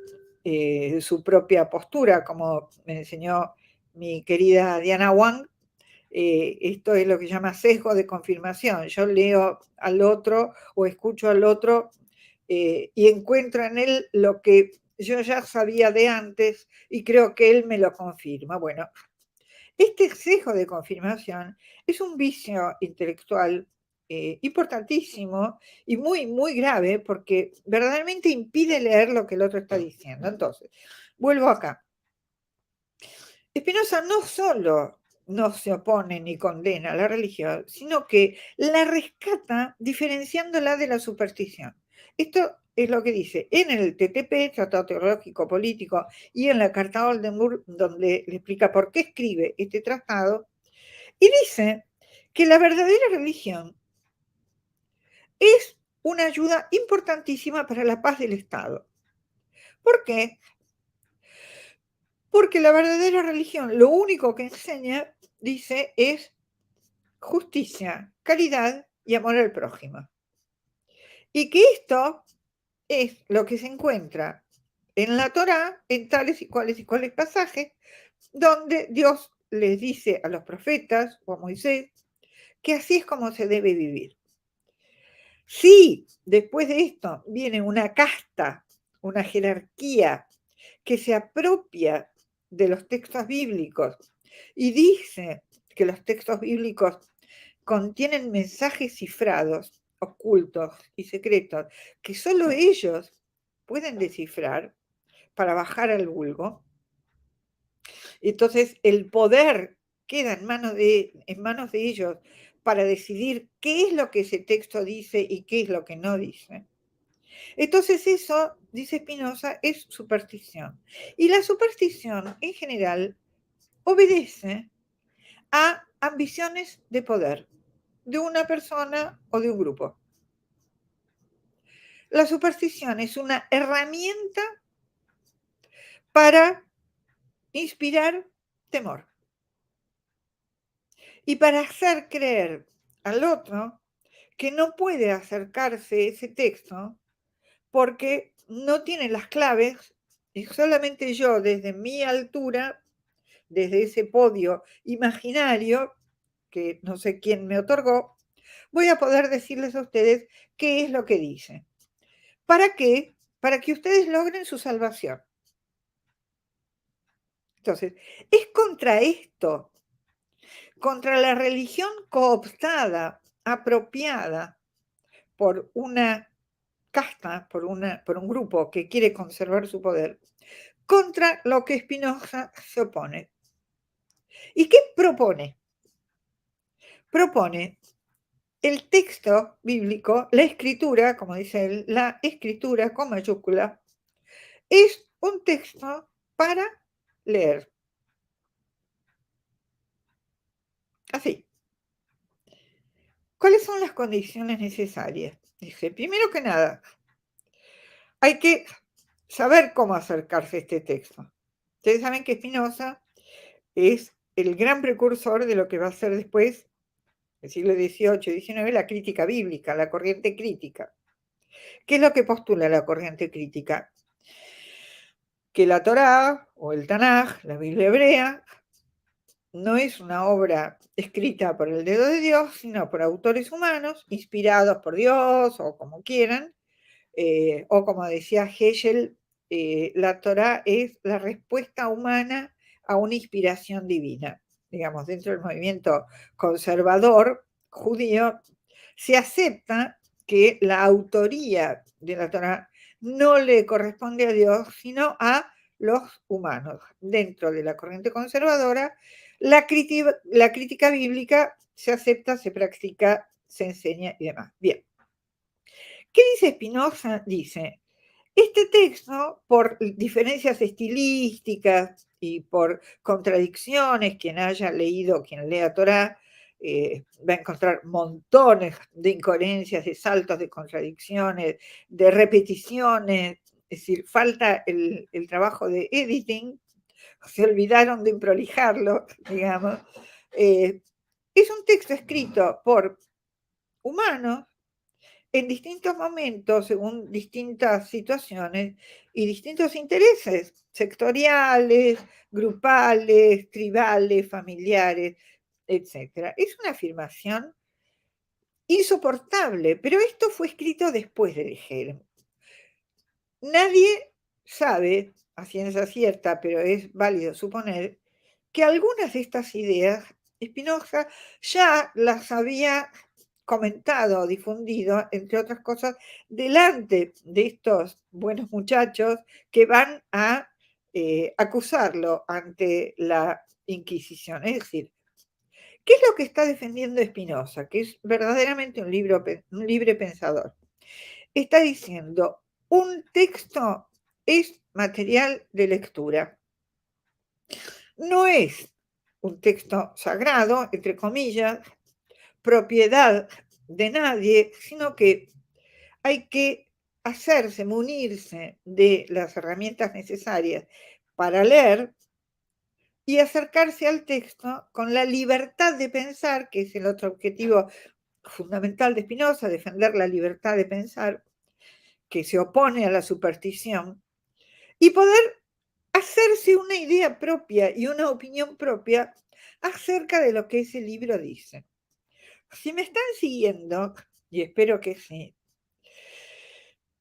su propia postura, como me enseñó mi querida Diana Wang. Esto es lo que se llama sesgo de confirmación. Yo leo al otro o escucho al otro y encuentro en él lo que yo ya sabía de antes y creo que él me lo confirma. Bueno, este sesgo de confirmación es un vicio intelectual importantísimo y muy, muy grave porque verdaderamente impide leer lo que el otro está diciendo. Entonces, vuelvo acá. Spinoza no solo no se opone ni condena a la religión, sino que la rescata diferenciándola de la superstición. Esto es lo que dice en el TTP, Tratado Teológico Político, y en la Carta a Oldenburg, donde le explica por qué escribe este tratado, y dice que la verdadera religión es una ayuda importantísima para la paz del Estado. ¿Por qué? Porque la verdadera religión lo único que enseña, dice, es justicia, caridad y amor al prójimo. Y que esto es lo que se encuentra en la Torá, en tales y cuales pasajes, donde Dios les dice a los profetas o a Moisés que así es como se debe vivir. Si después de esto viene una casta, una jerarquía que se apropia de los textos bíblicos y dice que los textos bíblicos contienen mensajes cifrados, ocultos y secretos que solo ellos pueden descifrar para bajar al vulgo. Entonces el poder queda en manos de ellos para decidir qué es lo que ese texto dice y qué es lo que no dice. Entonces eso, dice Spinoza, es superstición. Y la superstición en general obedece a ambiciones de poder de una persona o de un grupo. La superstición es una herramienta para inspirar temor y para hacer creer al otro que no puede acercarse a ese texto porque no tiene las claves y solamente yo desde mi altura, desde ese podio imaginario que no sé quién me otorgó, voy a poder decirles a ustedes qué es lo que dice. ¿Para qué? Para que ustedes logren su salvación. Entonces, es contra esto, contra la religión cooptada, apropiada por una casta, por un grupo que quiere conservar su poder, contra lo que Spinoza se opone. ¿Y qué propone? Propone el texto bíblico, la escritura, como dice él, la escritura con mayúscula, es un texto para leer. Así. ¿Cuáles son las condiciones necesarias? Dice, primero que nada, hay que saber cómo acercarse a este texto. Ustedes saben que Spinoza es el gran precursor de lo que va a ser después, el siglo XVIII y XIX, la crítica bíblica, la corriente crítica. ¿Qué es lo que postula la corriente crítica? Que la Torá o el Tanaj, la Biblia hebrea, no es una obra escrita por el dedo de Dios, sino por autores humanos, inspirados por Dios o como quieran, o como decía Hegel, la Torá es la respuesta humana a una inspiración divina. Digamos, dentro del movimiento conservador judío, se acepta que la autoría de la Torá no le corresponde a Dios, sino a los humanos. Dentro de la corriente conservadora, la crítica bíblica se acepta, se practica, se enseña y demás. Bien. ¿Qué dice Spinoza? Dice, este texto, por diferencias estilísticas y por contradicciones, quien haya leído, quien lea Torá, va a encontrar montones de incoherencias, de saltos, de contradicciones, de repeticiones, es decir, falta el trabajo de editing, se olvidaron de improlijarlo, digamos. Es un texto escrito por humanos en distintos momentos, según distintas situaciones y distintos intereses sectoriales, grupales, tribales, familiares, etc. Es una afirmación insoportable, pero esto fue escrito después de Hegel. Nadie sabe, a ciencia cierta, pero es válido suponer, que algunas de estas ideas Spinoza ya las había comentado, difundido, entre otras cosas, delante de estos buenos muchachos que van a acusarlo ante la Inquisición. Es decir, ¿qué es lo que está defendiendo Spinoza? Que es verdaderamente un libre pensador. Está diciendo, un texto es material de lectura. No es un texto sagrado, entre comillas, propiedad de nadie, sino que hay que hacerse, munirse de las herramientas necesarias para leer y acercarse al texto con la libertad de pensar, que es el otro objetivo fundamental de Spinoza, defender la libertad de pensar, que se opone a la superstición, y poder hacerse una idea propia y una opinión propia acerca de lo que ese libro dice. Si me están siguiendo, y espero que sí,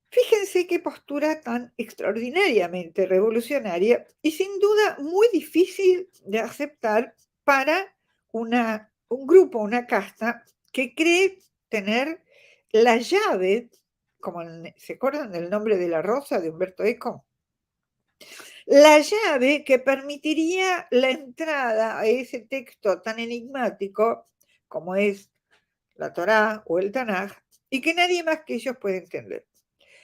fíjense qué postura tan extraordinariamente revolucionaria y sin duda muy difícil de aceptar para un grupo, una casta que cree tener la llave, como ¿se acuerdan del nombre de la rosa de Humberto Eco? La llave que permitiría la entrada a ese texto tan enigmático como es la Torá o el Tanaj, y que nadie más que ellos puede entender.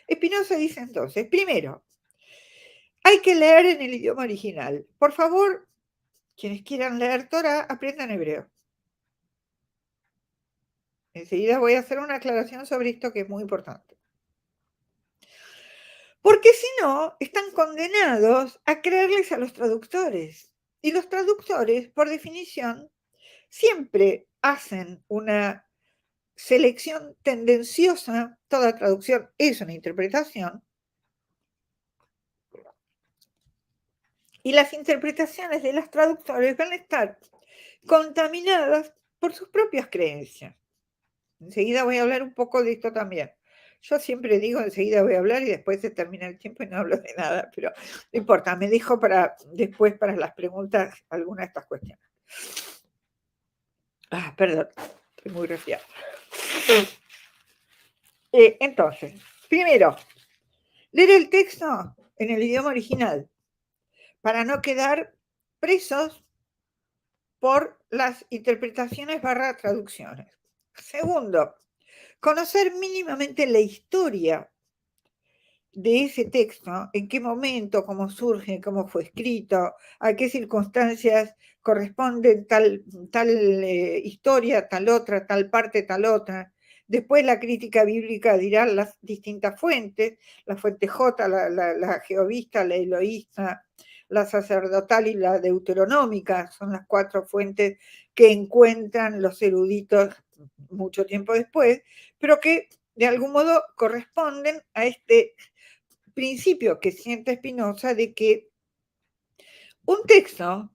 Spinoza dice entonces, primero, hay que leer en el idioma original. Por favor, quienes quieran leer Torá, aprendan hebreo. Enseguida voy a hacer una aclaración sobre esto que es muy importante. porque si no, están condenados a creerles a los traductores. Y los traductores, por definición, siempre hacen una selección tendenciosa, toda traducción es una interpretación, y las interpretaciones de los traductores van a estar contaminadas por sus propias creencias. Enseguida voy a hablar un poco de esto también. Yo siempre digo, enseguida voy a hablar y después se termina el tiempo y no hablo de nada, pero no importa, me dejo para después para las preguntas algunas de estas cuestiones. Perdón, estoy muy resfriada. Entonces, primero, leer el texto en el idioma original para no quedar presos por las interpretaciones / traducciones. Segundo, conocer mínimamente la historia de ese texto, en qué momento, cómo surge, cómo fue escrito, a qué circunstancias corresponden tal historia, tal otra, tal parte, tal otra. Después la crítica bíblica dirá las distintas fuentes, la fuente J, la jehovista, la eloísta, la sacerdotal y la deuteronómica, son las 4 fuentes que encuentran los eruditos mucho tiempo después, pero que de algún modo corresponden a este principio que siente Spinoza de que un texto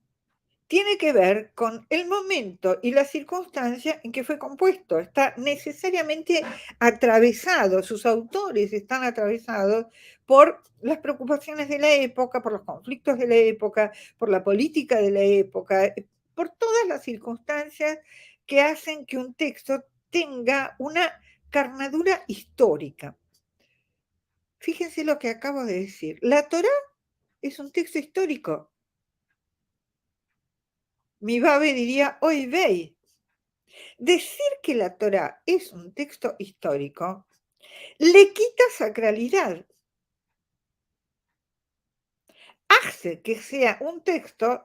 tiene que ver con el momento y la circunstancia en que fue compuesto. Está necesariamente atravesado, sus autores están atravesados por las preocupaciones de la época, por los conflictos de la época, por la política de la época, por todas las circunstancias que hacen que un texto tenga una carnadura histórica. Fíjense lo que acabo de decir. La Torá es un texto histórico. Mi Babe diría, hoy veis. Decir que la Torá es un texto histórico le quita sacralidad. Hace que sea un texto,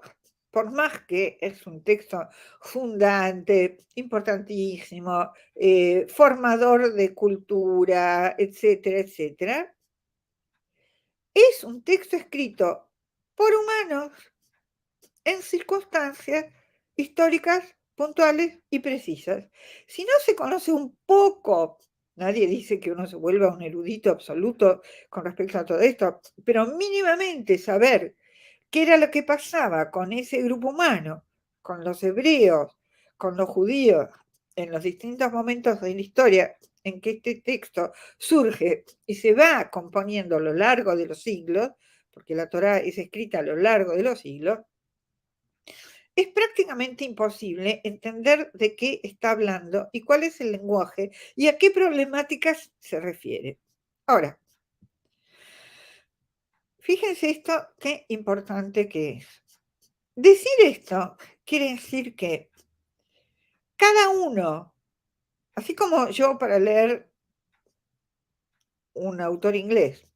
por más que es un texto fundante, importantísimo, formador de cultura, etcétera, etcétera, es un texto escrito por humanos en circunstancias históricas puntuales y precisas. Si no se conoce un poco, nadie dice que uno se vuelva un erudito absoluto con respecto a todo esto, pero mínimamente saber qué era lo que pasaba con ese grupo humano, con los hebreos, con los judíos, en los distintos momentos de la historia en que este texto surge y se va componiendo a lo largo de los siglos, porque la Torá es escrita a lo largo de los siglos, es prácticamente imposible entender de qué está hablando y cuál es el lenguaje y a qué problemáticas se refiere. Ahora, fíjense esto, qué importante que es. Decir esto quiere decir que cada uno, así como yo para leer un autor inglés,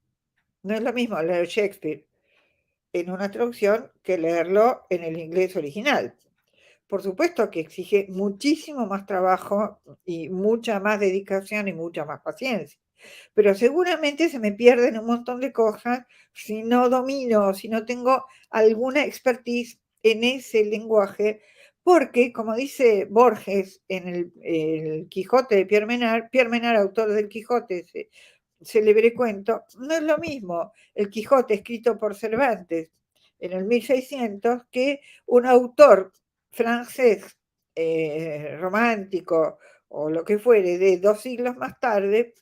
no es lo mismo leer Shakespeare en una traducción que leerlo en el inglés original. Por supuesto que exige muchísimo más trabajo y mucha más dedicación y mucha más paciencia, pero seguramente se me pierden un montón de cosas si no domino, si no tengo alguna expertise en ese lenguaje, porque como dice Borges en el Quijote de Pierre Menard, autor del Quijote, ese célebre cuento, no es lo mismo el Quijote escrito por Cervantes en el 1600 que un autor francés romántico o lo que fuere de 2 siglos más tarde,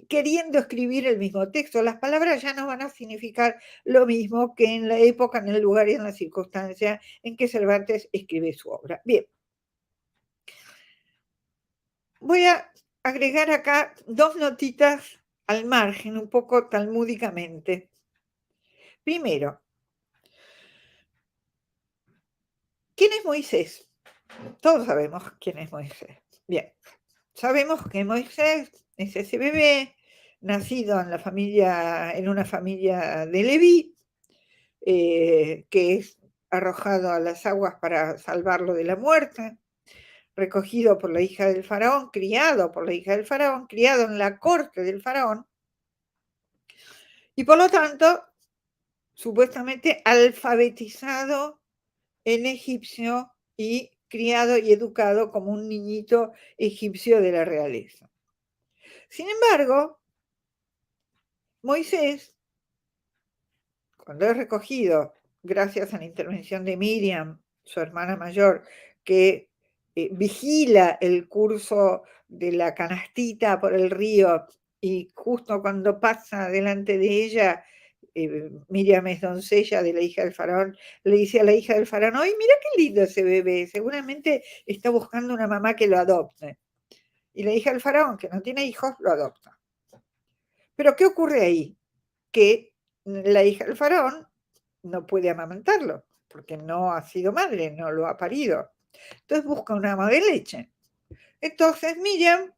queriendo escribir el mismo texto. Las palabras ya no van a significar lo mismo que en la época, en el lugar y en la circunstancia en que Cervantes escribe su obra. Bien. Voy a agregar acá 2 notitas al margen, un poco talmúdicamente. Primero, ¿quién es Moisés? Todos sabemos quién es Moisés. Bien, sabemos que Moisés es ese bebé nacido en una familia de Leví, que es arrojado a las aguas para salvarlo de la muerte, recogido por la hija del faraón, criado por la hija del faraón, criado en la corte del faraón, y por lo tanto, supuestamente alfabetizado en egipcio y criado y educado como un niñito egipcio de la realeza. Sin embargo, Moisés, cuando es recogido, gracias a la intervención de Miriam, su hermana mayor, que vigila el curso de la canastita por el río, y justo cuando pasa delante de ella, Miriam es doncella de la hija del faraón, le dice a la hija del faraón: ¡ay, mira qué lindo ese bebé! Seguramente está buscando una mamá que lo adopte. Y la hija del faraón, que no tiene hijos, lo adopta. Pero ¿qué ocurre ahí? Que la hija del faraón no puede amamantarlo, porque no ha sido madre, no lo ha parido. Entonces busca una ama de leche. Entonces Miriam,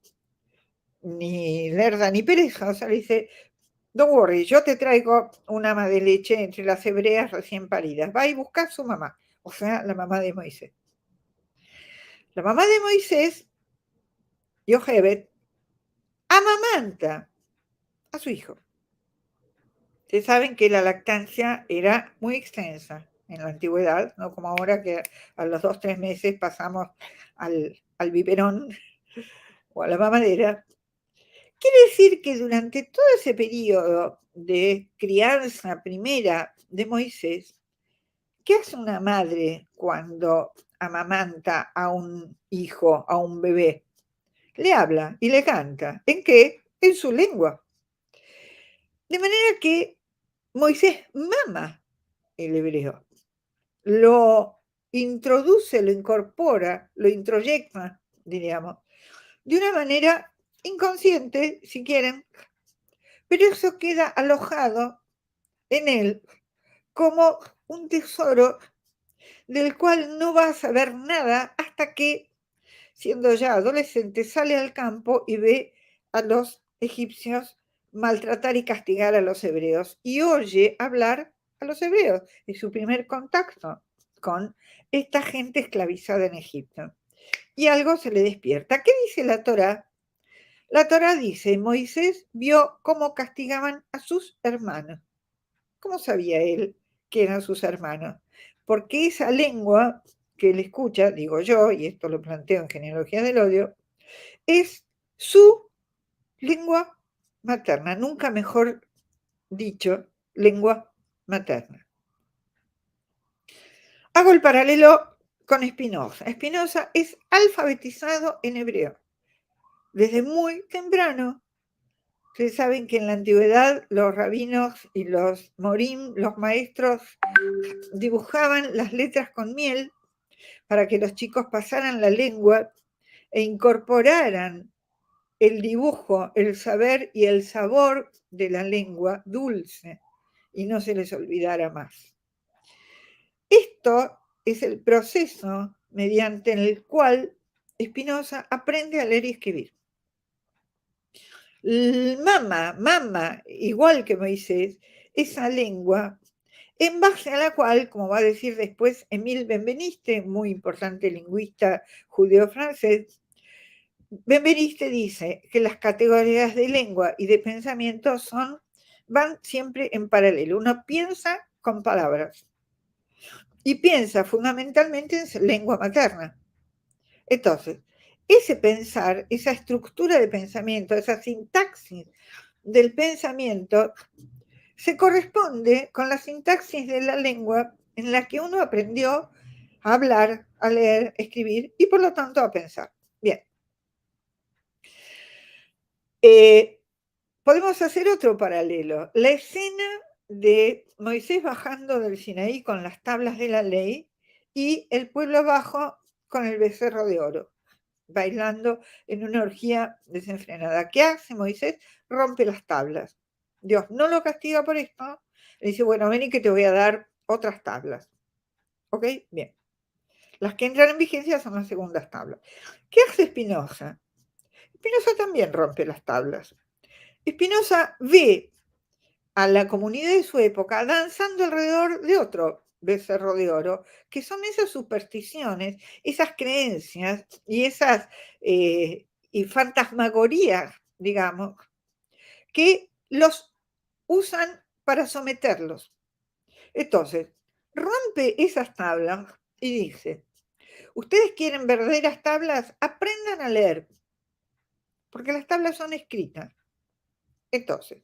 ni lerda ni perezosa, le dice: don't worry, yo te traigo una ama de leche entre las hebreas recién paridas. Va y busca a su mamá, o sea, la mamá de Moisés. La mamá de Moisés, Yochebed, amamanta a su hijo. Ustedes saben que la lactancia era muy extensa en la antigüedad, no como ahora que a los 2-3 meses pasamos al biberón o a la mamadera. Quiere decir que durante todo ese periodo de crianza primera de Moisés, ¿qué hace una madre cuando amamanta a un hijo, a un bebé? Le habla y le canta. ¿En qué? En su lengua. De manera que Moisés mama el hebreo, lo introduce, lo incorpora, lo introyecta, diríamos, de una manera inconsciente, si quieren, pero eso queda alojado en él como un tesoro del cual no va a saber nada hasta que, siendo ya adolescente, sale al campo y ve a los egipcios maltratar y castigar a los hebreos y oye hablar a los hebreos. Es su primer contacto con esta gente esclavizada en Egipto. Y algo se le despierta. ¿Qué dice la Torá? La Torá dice: Moisés vio cómo castigaban a sus hermanos. ¿Cómo sabía él que eran sus hermanos? Porque esa lengua que él escucha, digo yo, y esto lo planteo en Genealogía del Odio, es su lengua materna, nunca mejor dicho, lengua materna. Hago el paralelo con Spinoza. Spinoza es alfabetizado en hebreo. Desde muy temprano, ustedes saben que en la antigüedad los rabinos y los morim, los maestros, dibujaban las letras con miel para que los chicos pasaran la lengua e incorporaran el dibujo, el saber y el sabor de la lengua dulce y no se les olvidara más. Esto es el proceso mediante el cual Spinoza aprende a leer y escribir. Mama, igual que Moisés, esa lengua en base a la cual, como va a decir después Émile Benveniste, muy importante lingüista judeo-francés, Benveniste dice que las categorías de lengua y de pensamiento van siempre en paralelo. Uno piensa con palabras y piensa fundamentalmente en lengua materna. Entonces, ese pensar, esa estructura de pensamiento, esa sintaxis del pensamiento, se corresponde con la sintaxis de la lengua en la que uno aprendió a hablar, a leer, a escribir y por lo tanto a pensar. Bien. Podemos hacer otro paralelo. La escena de Moisés bajando del Sinaí con las tablas de la ley y el pueblo abajo con el becerro de oro, bailando en una orgía desenfrenada. ¿Qué hace Moisés? Rompe las tablas. Dios no lo castiga por esto. Le dice: bueno, ven y que te voy a dar otras tablas. ¿Ok? Bien. Las que entran en vigencia son las segundas tablas. ¿Qué hace Spinoza? Spinoza también rompe las tablas. Spinoza ve a la comunidad de su época danzando alrededor de otro becerro de oro, que son esas supersticiones, esas creencias y esas y fantasmagorías, digamos, que los usan para someterlos. Entonces, rompe esas tablas y dice, ustedes quieren verdaderas tablas, aprendan a leer, porque las tablas son escritas. Entonces,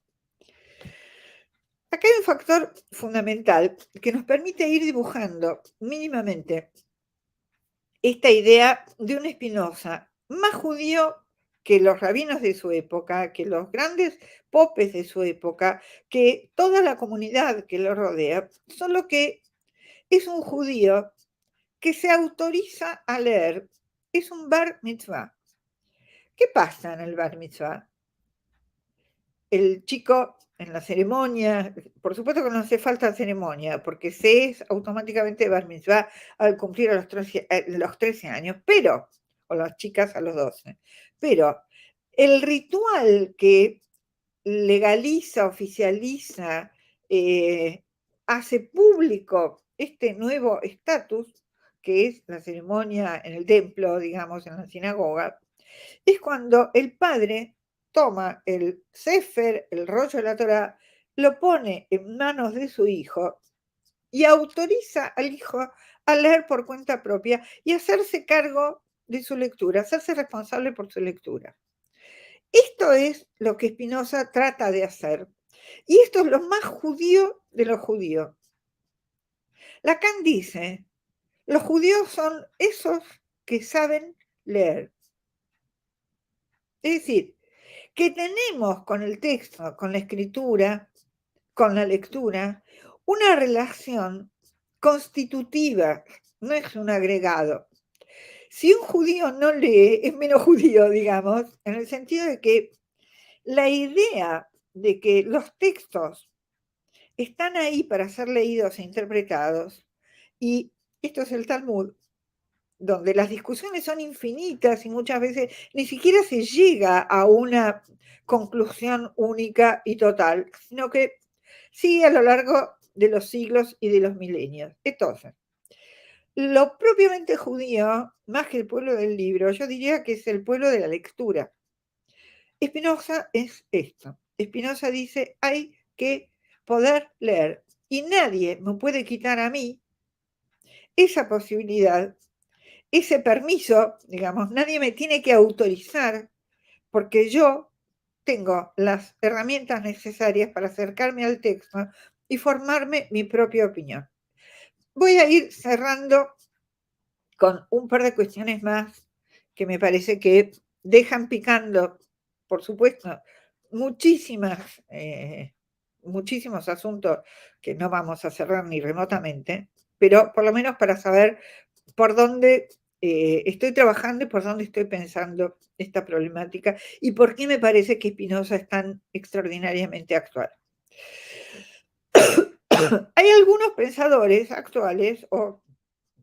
acá hay un factor fundamental que nos permite ir dibujando mínimamente esta idea de un Spinoza más judío que los rabinos de su época, que los grandes popes de su época, que toda la comunidad que lo rodea, solo que es un judío que se autoriza a leer, es un bar mitzvah. ¿Qué pasa en el bar mitzvah? El chico en la ceremonia, por supuesto que no hace falta ceremonia, porque se es automáticamente bar mitzvah al cumplir los 13 años, pero, o las chicas a los 12, pero el ritual que legaliza, oficializa, hace público este nuevo estatus, que es la ceremonia en el templo, digamos, en la sinagoga, es cuando el padre toma el Sefer, el rollo de la Torá, lo pone en manos de su hijo y autoriza al hijo a leer por cuenta propia y hacerse cargo de su lectura, hacerse responsable por su lectura. Esto es lo que Spinoza trata de hacer. Y esto es lo más judío de los judíos. Lacan dice, los judíos son esos que saben leer. Es decir, que tenemos con el texto, con la escritura, con la lectura, una relación constitutiva, no es un agregado. Si un judío no lee, es menos judío, digamos, en el sentido de que la idea de que los textos están ahí para ser leídos e interpretados, y esto es el Talmud, donde las discusiones son infinitas y muchas veces ni siquiera se llega a una conclusión única y total, sino que sigue a lo largo de los siglos y de los milenios. Entonces, lo propiamente judío, más que el pueblo del libro, yo diría que es el pueblo de la lectura. Spinoza es esto. Spinoza dice, hay que poder leer y nadie me puede quitar a mí esa posibilidad, ese permiso, digamos, nadie me tiene que autorizar porque yo tengo las herramientas necesarias para acercarme al texto y formarme mi propia opinión. Voy a ir cerrando con un par de cuestiones más que me parece que dejan picando, por supuesto, muchísimos asuntos que no vamos a cerrar ni remotamente, pero por lo menos para saber por dónde estoy trabajando y por dónde estoy pensando esta problemática y por qué me parece que Spinoza es tan extraordinariamente actual. Hay algunos pensadores actuales o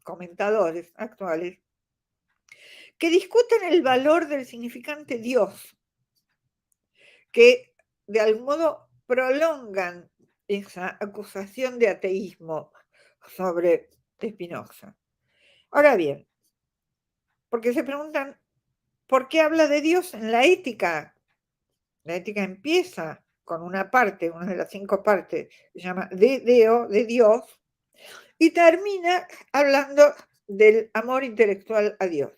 comentadores actuales que discuten el valor del significante Dios, que de algún modo prolongan esa acusación de ateísmo sobre Spinoza. Ahora bien, porque se preguntan, ¿por qué habla de Dios en la ética? La ética empieza con una parte, una de las 5 partes, se llama de Deo, de Dios, y termina hablando del amor intelectual a Dios.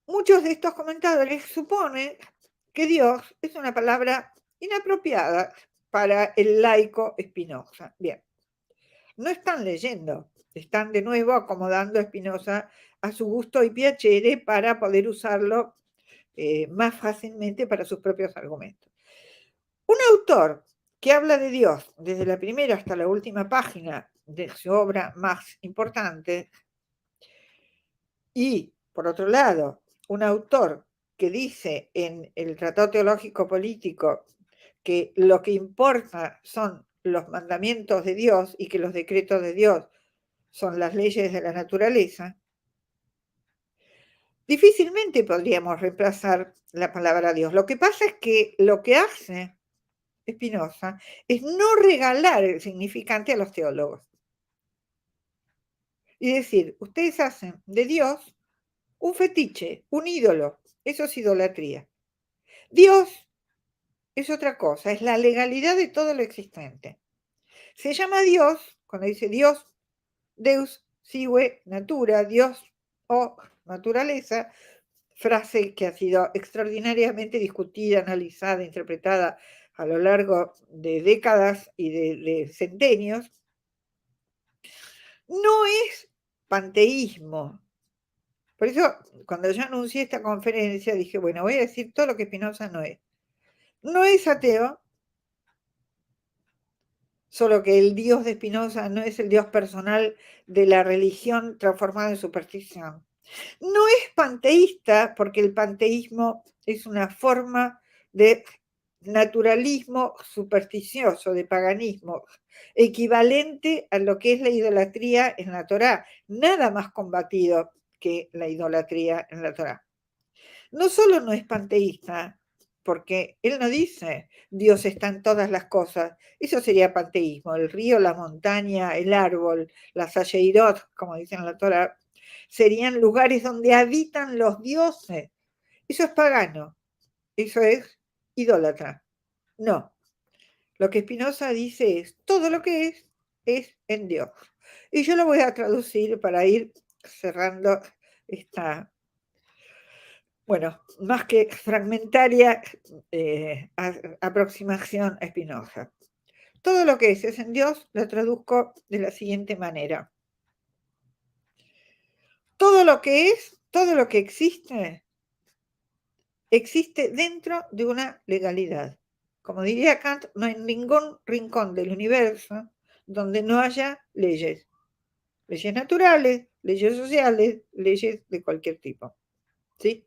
Muchos de estos comentadores suponen que Dios es una palabra inapropiada para el laico Spinoza. Bien, no están leyendo, están de nuevo acomodando a Spinoza a su gusto y piacere para poder usarlo más fácilmente para sus propios argumentos. Un autor que habla de Dios desde la primera hasta la última página de su obra más importante y, por otro lado, un autor que dice en el Tratado Teológico Político que lo que importa son los mandamientos de Dios y que los decretos de Dios son las leyes de la naturaleza, difícilmente podríamos reemplazar la palabra Dios. Lo que pasa es que lo que hace Spinoza es no regalar el significante a los teólogos. Y decir, ustedes hacen de Dios un fetiche, un ídolo. Eso es idolatría. Dios es otra cosa, es la legalidad de todo lo existente. Se llama Dios, cuando dice Dios, Deus sive natura, Dios o naturaleza, frase que ha sido extraordinariamente discutida, analizada, interpretada a lo largo de décadas y de centenios, no es panteísmo. Por eso, cuando yo anuncié esta conferencia, dije, bueno, voy a decir todo lo que Spinoza no es. No es ateo, solo que el Dios de Spinoza no es el Dios personal de la religión transformada en superstición. No es panteísta, porque el panteísmo es una forma de naturalismo supersticioso, de paganismo, equivalente a lo que es la idolatría en la Torá, nada más combatido que la idolatría en la Torá. No solo no es panteísta, porque él no dice Dios está en todas las cosas, eso sería panteísmo, el río, la montaña, el árbol, la Sayeirot, como dicen la Torá, serían lugares donde habitan los dioses. Eso es pagano, eso es idólatra. No, lo que Spinoza dice es, todo lo que es en Dios. Y yo lo voy a traducir para ir cerrando esta, bueno, más que fragmentaria aproximación a Spinoza. Todo lo que es en Dios lo traduzco de la siguiente manera. Todo lo que es, todo lo que existe dentro de una legalidad. Como diría Kant, no hay ningún rincón del universo donde no haya leyes. Leyes naturales, leyes sociales, leyes de cualquier tipo. ¿Sí?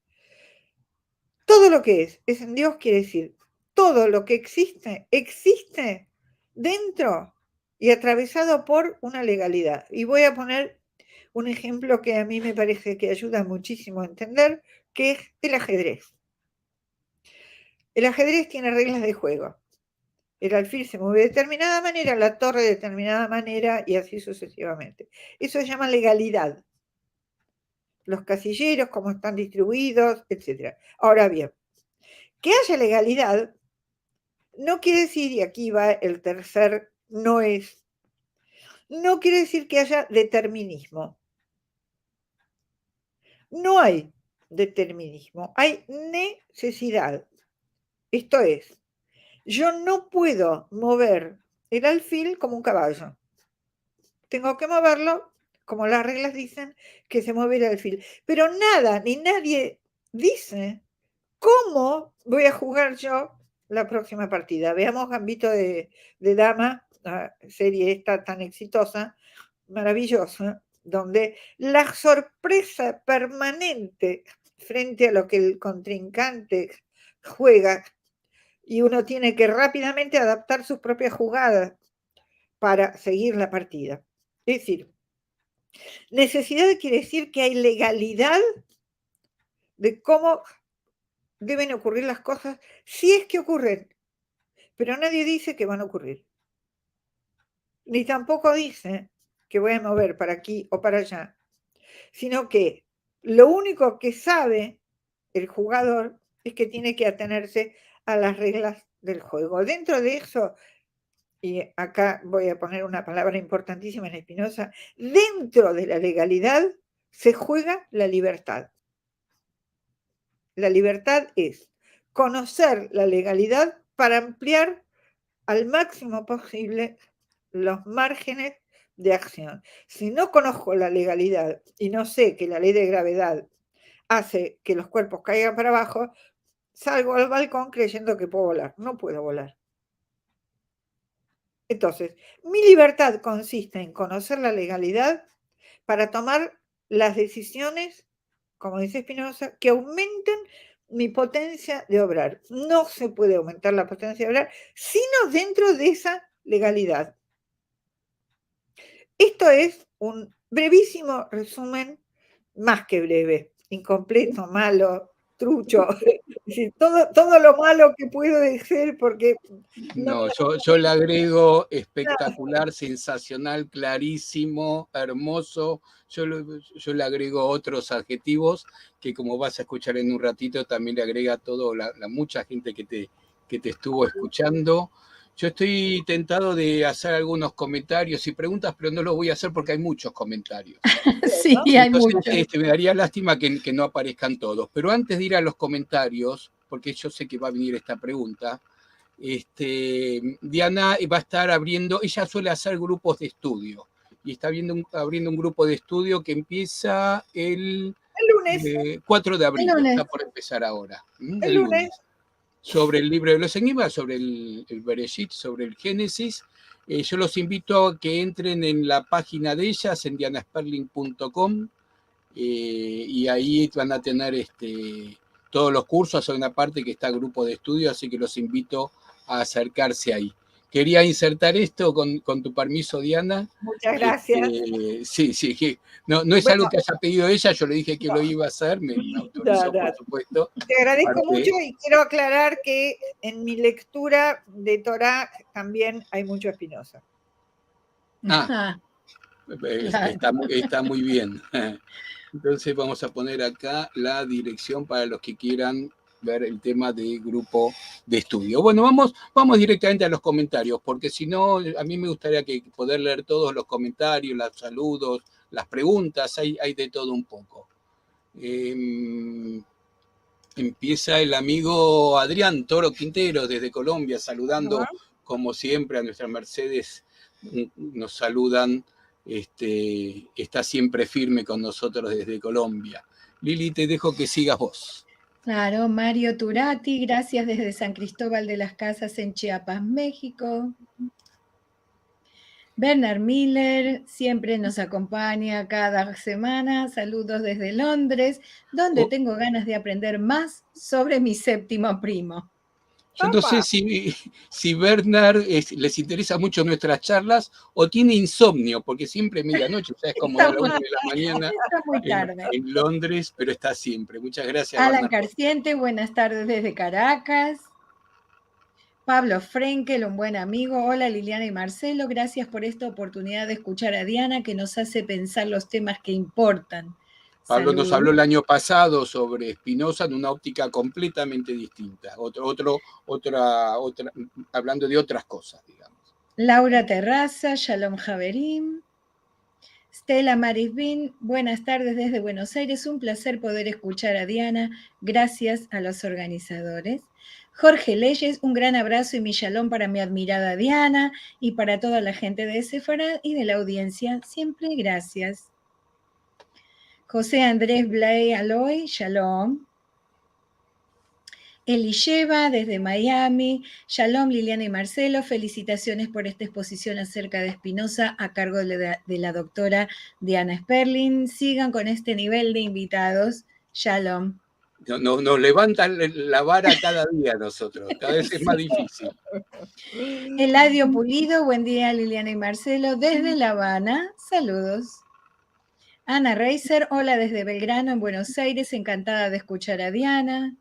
Todo lo que es en Dios quiere decir, todo lo que existe dentro y atravesado por una legalidad. Y voy a poner un ejemplo que a mí me parece que ayuda muchísimo a entender, que es el ajedrez. El ajedrez tiene reglas de juego. El alfil se mueve de determinada manera, la torre de determinada manera y así sucesivamente. Eso se llama legalidad. Los casilleros, cómo están distribuidos, etc. Ahora bien, que haya legalidad no quiere decir, y aquí va el tercer no es, no quiere decir que haya determinismo. No hay determinismo, hay necesidad. Esto es, yo no puedo mover el alfil como un caballo. Tengo que moverlo, como las reglas dicen, que se mueve el alfil. Pero nada, ni nadie dice cómo voy a jugar yo la próxima partida. Veamos Gambito de Dama, la serie esta tan exitosa, maravillosa, donde la sorpresa permanente frente a lo que el contrincante juega y uno tiene que rápidamente adaptar sus propias jugadas para seguir la partida. Es decir, necesidad quiere decir que hay legalidad de cómo deben ocurrir las cosas, si es que ocurren, pero nadie dice que van a ocurrir. Ni tampoco dice que voy a mover para aquí o para allá, sino que lo único que sabe el jugador es que tiene que atenerse a las reglas del juego. Dentro de eso, y acá voy a poner una palabra importantísima en Spinoza, dentro de la legalidad se juega la libertad. La libertad es conocer la legalidad para ampliar al máximo posible los márgenes de acción. Si no conozco la legalidad y no sé que la ley de gravedad hace que los cuerpos caigan para abajo, salgo al balcón creyendo que puedo volar. No puedo volar. Entonces, mi libertad consiste en conocer la legalidad para tomar las decisiones, como dice Spinoza, que aumenten mi potencia de obrar. No se puede aumentar la potencia de obrar, sino dentro de esa legalidad. Esto es un brevísimo resumen, más que breve, incompleto, malo, trucho, es decir, todo lo malo que puedo decir porque... No, yo le agrego espectacular, sensacional, clarísimo, hermoso. Yo le agrego otros adjetivos que, como vas a escuchar en un ratito, también le agrega todo la mucha gente que que te estuvo escuchando. Yo estoy tentado de hacer algunos comentarios y preguntas, pero no lo voy a hacer porque hay muchos comentarios. Sí, hay Entonces, muchos. me daría lástima que no aparezcan todos. Pero antes de ir a los comentarios, porque yo sé que va a venir esta pregunta, Diana va a estar abriendo, ella suele hacer grupos de estudio, y está abriendo un grupo de estudio que empieza el El lunes. 4 de abril, El lunes. está por empezar ahora, El lunes. sobre el libro de los enigmas, sobre el Bereshit, sobre el Génesis. Yo los invito a que entren en la página de ellas, en dianasperling.com, y ahí van a tener todos los cursos. Hay una parte que está grupo de estudio, así que los invito a acercarse ahí. Quería insertar esto con tu permiso, Diana. Muchas gracias. Sí, no es algo que haya pedido ella, yo le dije que lo iba a hacer, me autorizó, por supuesto. Te agradezco mucho y quiero aclarar que en mi lectura de Torá también hay mucho Spinoza. Claro. Está muy bien. Entonces vamos a poner acá la dirección para los que quieran ver el tema de grupo de estudio. Bueno, vamos directamente a los comentarios, porque si no, a mí me gustaría poder leer todos los comentarios, los saludos, las preguntas, hay de todo un poco. Empieza el amigo Adrián Toro Quintero desde Colombia, saludando como siempre a nuestra Mercedes, nos saludan. Está siempre firme con nosotros desde Colombia. Lili, te dejo que sigas vos. Claro, Mario Turati, gracias desde San Cristóbal de las Casas en Chiapas, México. Bernard Miller siempre nos acompaña cada semana. Saludos desde Londres, donde tengo ganas de aprender más sobre mi séptimo primo. Yo no sé si Bernard les interesa mucho nuestras charlas o tiene insomnio, porque siempre medianoche, o sea, es como a la 1 de la mañana muy tarde. En Londres, pero está siempre. Muchas gracias, Alan Bernard. Carciente, buenas tardes desde Caracas. Pablo Frenkel, un buen amigo. Hola Liliana y Marcelo, gracias por esta oportunidad de escuchar a Diana que nos hace pensar los temas que importan. Pablo nos habló el año pasado sobre Spinoza en una óptica completamente distinta, hablando de otras cosas, digamos. Laura Terraza, Shalom Javerim. Stella Marisbin, buenas tardes desde Buenos Aires, un placer poder escuchar a Diana, gracias a los organizadores. Jorge Leyes, un gran abrazo y mi shalom para mi admirada Diana y para toda la gente de Sefarad y de la audiencia, siempre gracias. José Andrés Blay Aloy, shalom. Elisheva desde Miami, shalom Liliana y Marcelo, felicitaciones por esta exposición acerca de Spinoza a cargo de la doctora Diana Sperling. Sigan con este nivel de invitados, shalom. Nos levantan la vara cada día nosotros, cada vez es más difícil. Eladio Pulido, buen día Liliana y Marcelo, desde La Habana, saludos. Ana Reiser, hola desde Belgrano en Buenos Aires, encantada de escuchar a Diana.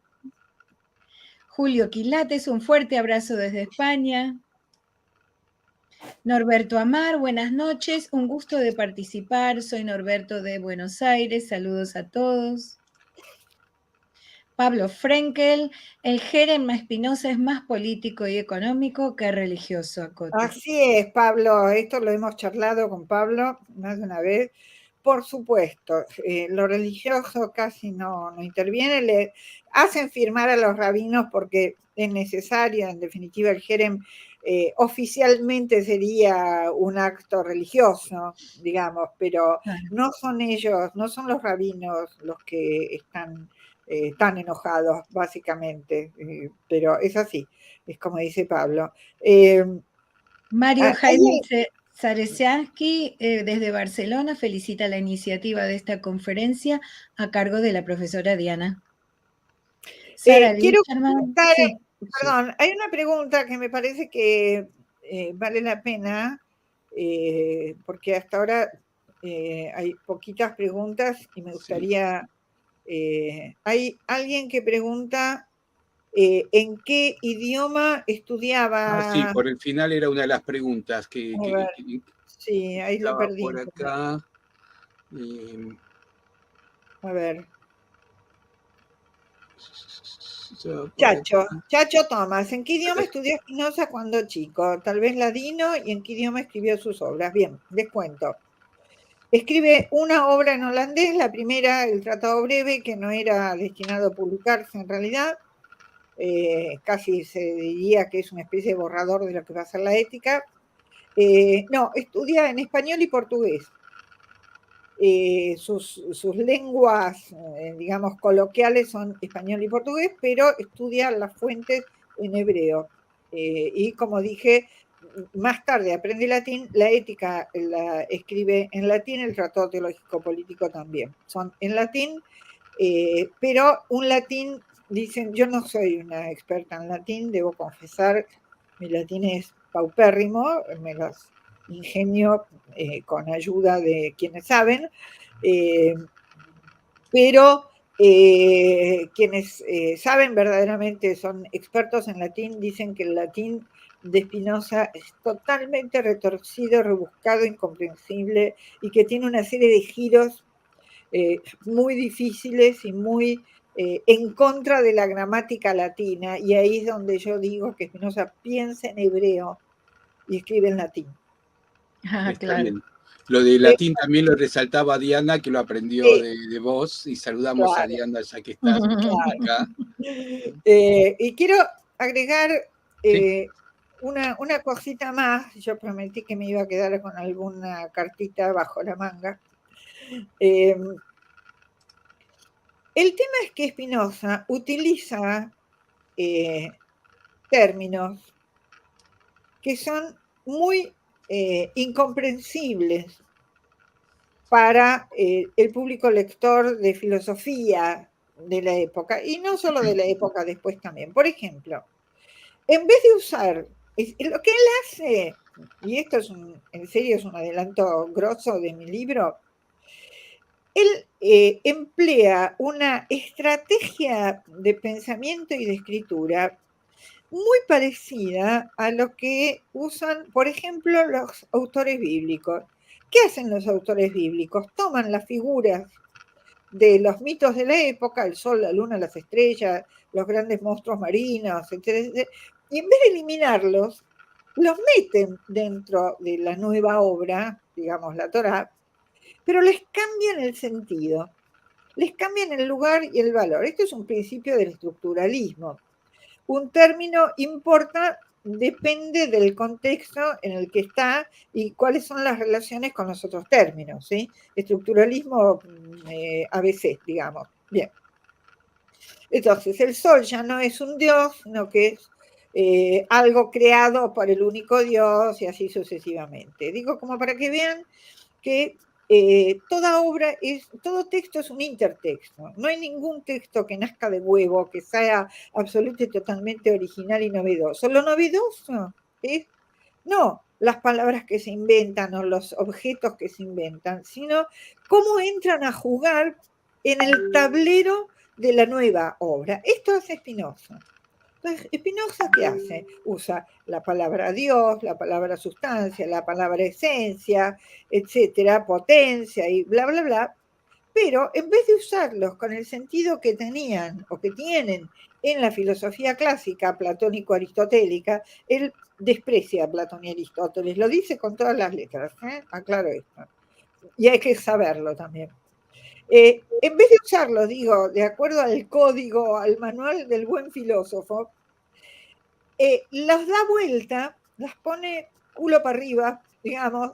Julio Quilates, un fuerte abrazo desde España. Norberto Amar, buenas noches, un gusto de participar. Soy Norberto de Buenos Aires, saludos a todos. Pablo Frenkel, el Jerem Espinosa es más político y económico que religioso, acote. Así es, Pablo, esto lo hemos charlado con Pablo más de una vez. Por supuesto, lo religioso casi no interviene, le hacen firmar a los rabinos porque es necesario, en definitiva el Jerem oficialmente sería un acto religioso, digamos, pero no son ellos, no son los rabinos los que están tan enojados, básicamente, pero es así, es como dice Pablo. Mario Jaime Saresiansky, desde Barcelona, felicita la iniciativa de esta conferencia a cargo de la profesora Diana. Quiero preguntar, perdón, hay una pregunta que me parece que vale la pena, porque hasta ahora hay poquitas preguntas y me gustaría, hay alguien que pregunta ¿en qué idioma estudiaba? Sí, por el final era una de las preguntas que sí, ahí lo perdí. Por acá. A ver. Chacho Tomás. ¿En qué idioma estudió Spinoza cuando chico? Tal vez ladino. ¿Y en qué idioma escribió sus obras? Bien, les cuento. Escribe una obra en holandés, la primera, el Tratado Breve, que no era destinado a publicarse en realidad. Casi se diría que es una especie de borrador de lo que va a ser la ética. No, estudia en español y portugués. Sus lenguas, digamos, coloquiales son español y portugués, pero estudia las fuentes en hebreo. Y como dije, más tarde aprende latín, la ética la escribe en latín, el Tratado Teológico Político también. Son en latín, pero un latín, dicen, yo no soy una experta en latín, debo confesar, mi latín es paupérrimo, me los ingenio con ayuda de quienes saben, pero quienes saben verdaderamente, son expertos en latín, dicen que el latín de Spinoza es totalmente retorcido, rebuscado, incomprensible y que tiene una serie de giros muy difíciles y muy en contra de la gramática latina, y ahí es donde yo digo que Spinoza piensa en hebreo y escribe en latín. Está claro. Bien. Lo de latín también lo resaltaba Diana, que lo aprendió de vos, y saludamos claro. A Diana ya que estás claro. Acá. Y quiero agregar una cosita más. Yo prometí que me iba a quedar con alguna cartita bajo la manga. El tema es que Spinoza utiliza términos que son muy incomprensibles para el público lector de filosofía de la época, y no solo de la época, después también. Por ejemplo, en vez de usar lo que él hace, y esto es en serio es un adelanto grosso de mi libro, él emplea una estrategia de pensamiento y de escritura muy parecida a lo que usan, por ejemplo, los autores bíblicos. ¿Qué hacen los autores bíblicos? Toman las figuras de los mitos de la época, el sol, la luna, las estrellas, los grandes monstruos marinos, etc., y en vez de eliminarlos, los meten dentro de la nueva obra, digamos la Torá, pero les cambian el sentido, les cambian el lugar y el valor. Esto es un principio del estructuralismo. Un término importa, depende del contexto en el que está y cuáles son las relaciones con los otros términos, ¿sí? Estructuralismo ABC, digamos. Bien. Entonces, el sol ya no es un dios, sino que es algo creado por el único Dios y así sucesivamente. Digo, como para que vean que toda obra todo texto es un intertexto. No hay ningún texto que nazca de huevo, que sea absolutamente totalmente original y novedoso. Lo novedoso es no las palabras que se inventan o los objetos que se inventan, sino cómo entran a jugar en el tablero de la nueva obra. Esto hace Spinoza. Entonces, Spinoza, ¿qué hace? Usa la palabra Dios, la palabra sustancia, la palabra esencia, etcétera, potencia y bla, bla, bla, pero en vez de usarlos con el sentido que tenían o que tienen en la filosofía clásica platónico-aristotélica, él desprecia a Platón y Aristóteles, lo dice con todas las letras, aclaro esto, y hay que saberlo también. En vez de usarlos, digo, de acuerdo al código, al manual del buen filósofo, las da vuelta, las pone culo para arriba, digamos,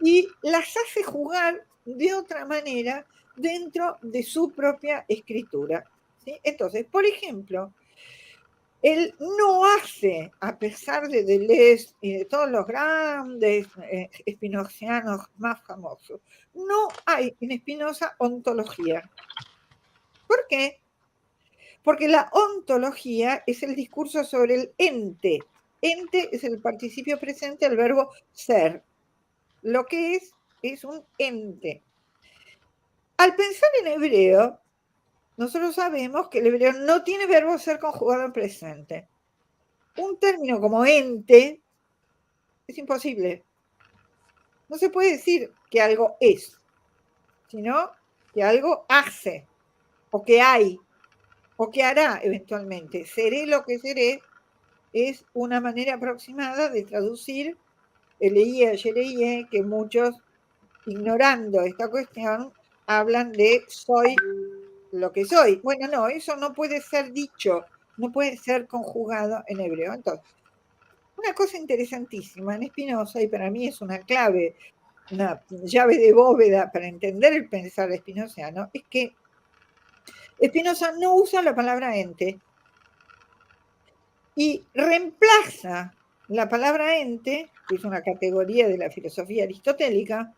y las hace jugar de otra manera dentro de su propia escritura, ¿sí? Entonces, por ejemplo, él no hace, a pesar de Deleuze y de todos los grandes spinozianos más famosos, no hay en Spinoza ontología. ¿Por qué? Porque la ontología es el discurso sobre el ente. Ente es el participio presente del verbo ser. Lo que es un ente. Al pensar en hebreo, nosotros sabemos que el hebreo no tiene verbo ser conjugado en presente. Un término como ente es imposible. No se puede decir que algo es, sino que algo hace o que hay. o que hará eventualmente. Seré lo que seré es una manera aproximada de traducir el EIE, que muchos, ignorando esta cuestión, hablan de soy lo que soy. Bueno, no, eso no puede ser dicho, no puede ser conjugado en hebreo. Entonces, una cosa interesantísima en Spinoza, y para mí es una clave, una llave de bóveda para entender el pensar spinoziano, es que Spinoza no usa la palabra ente y reemplaza la palabra ente, que es una categoría de la filosofía aristotélica,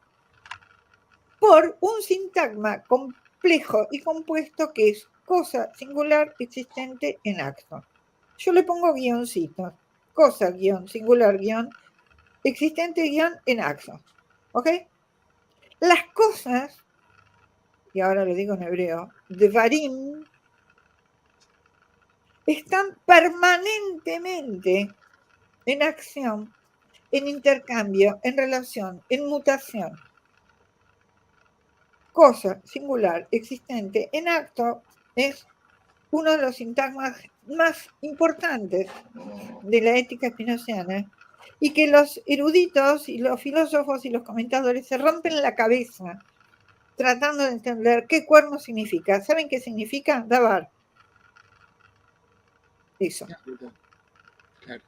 por un sintagma complejo y compuesto que es cosa singular existente en acto. Yo le pongo guioncitos, cosa, guión, singular, guión, existente, guión, en acto. ¿Ok? Las cosas, y ahora lo digo en hebreo, devarim, están permanentemente en acción, en intercambio, en relación, en mutación. Cosa singular existente en acto es uno de los sintagmas más importantes de la ética spinoziana y que los eruditos y los filósofos y los comentadores se rompen la cabeza tratando de entender qué cuerno significa. ¿Saben qué significa? Dabar. Eso. Claro.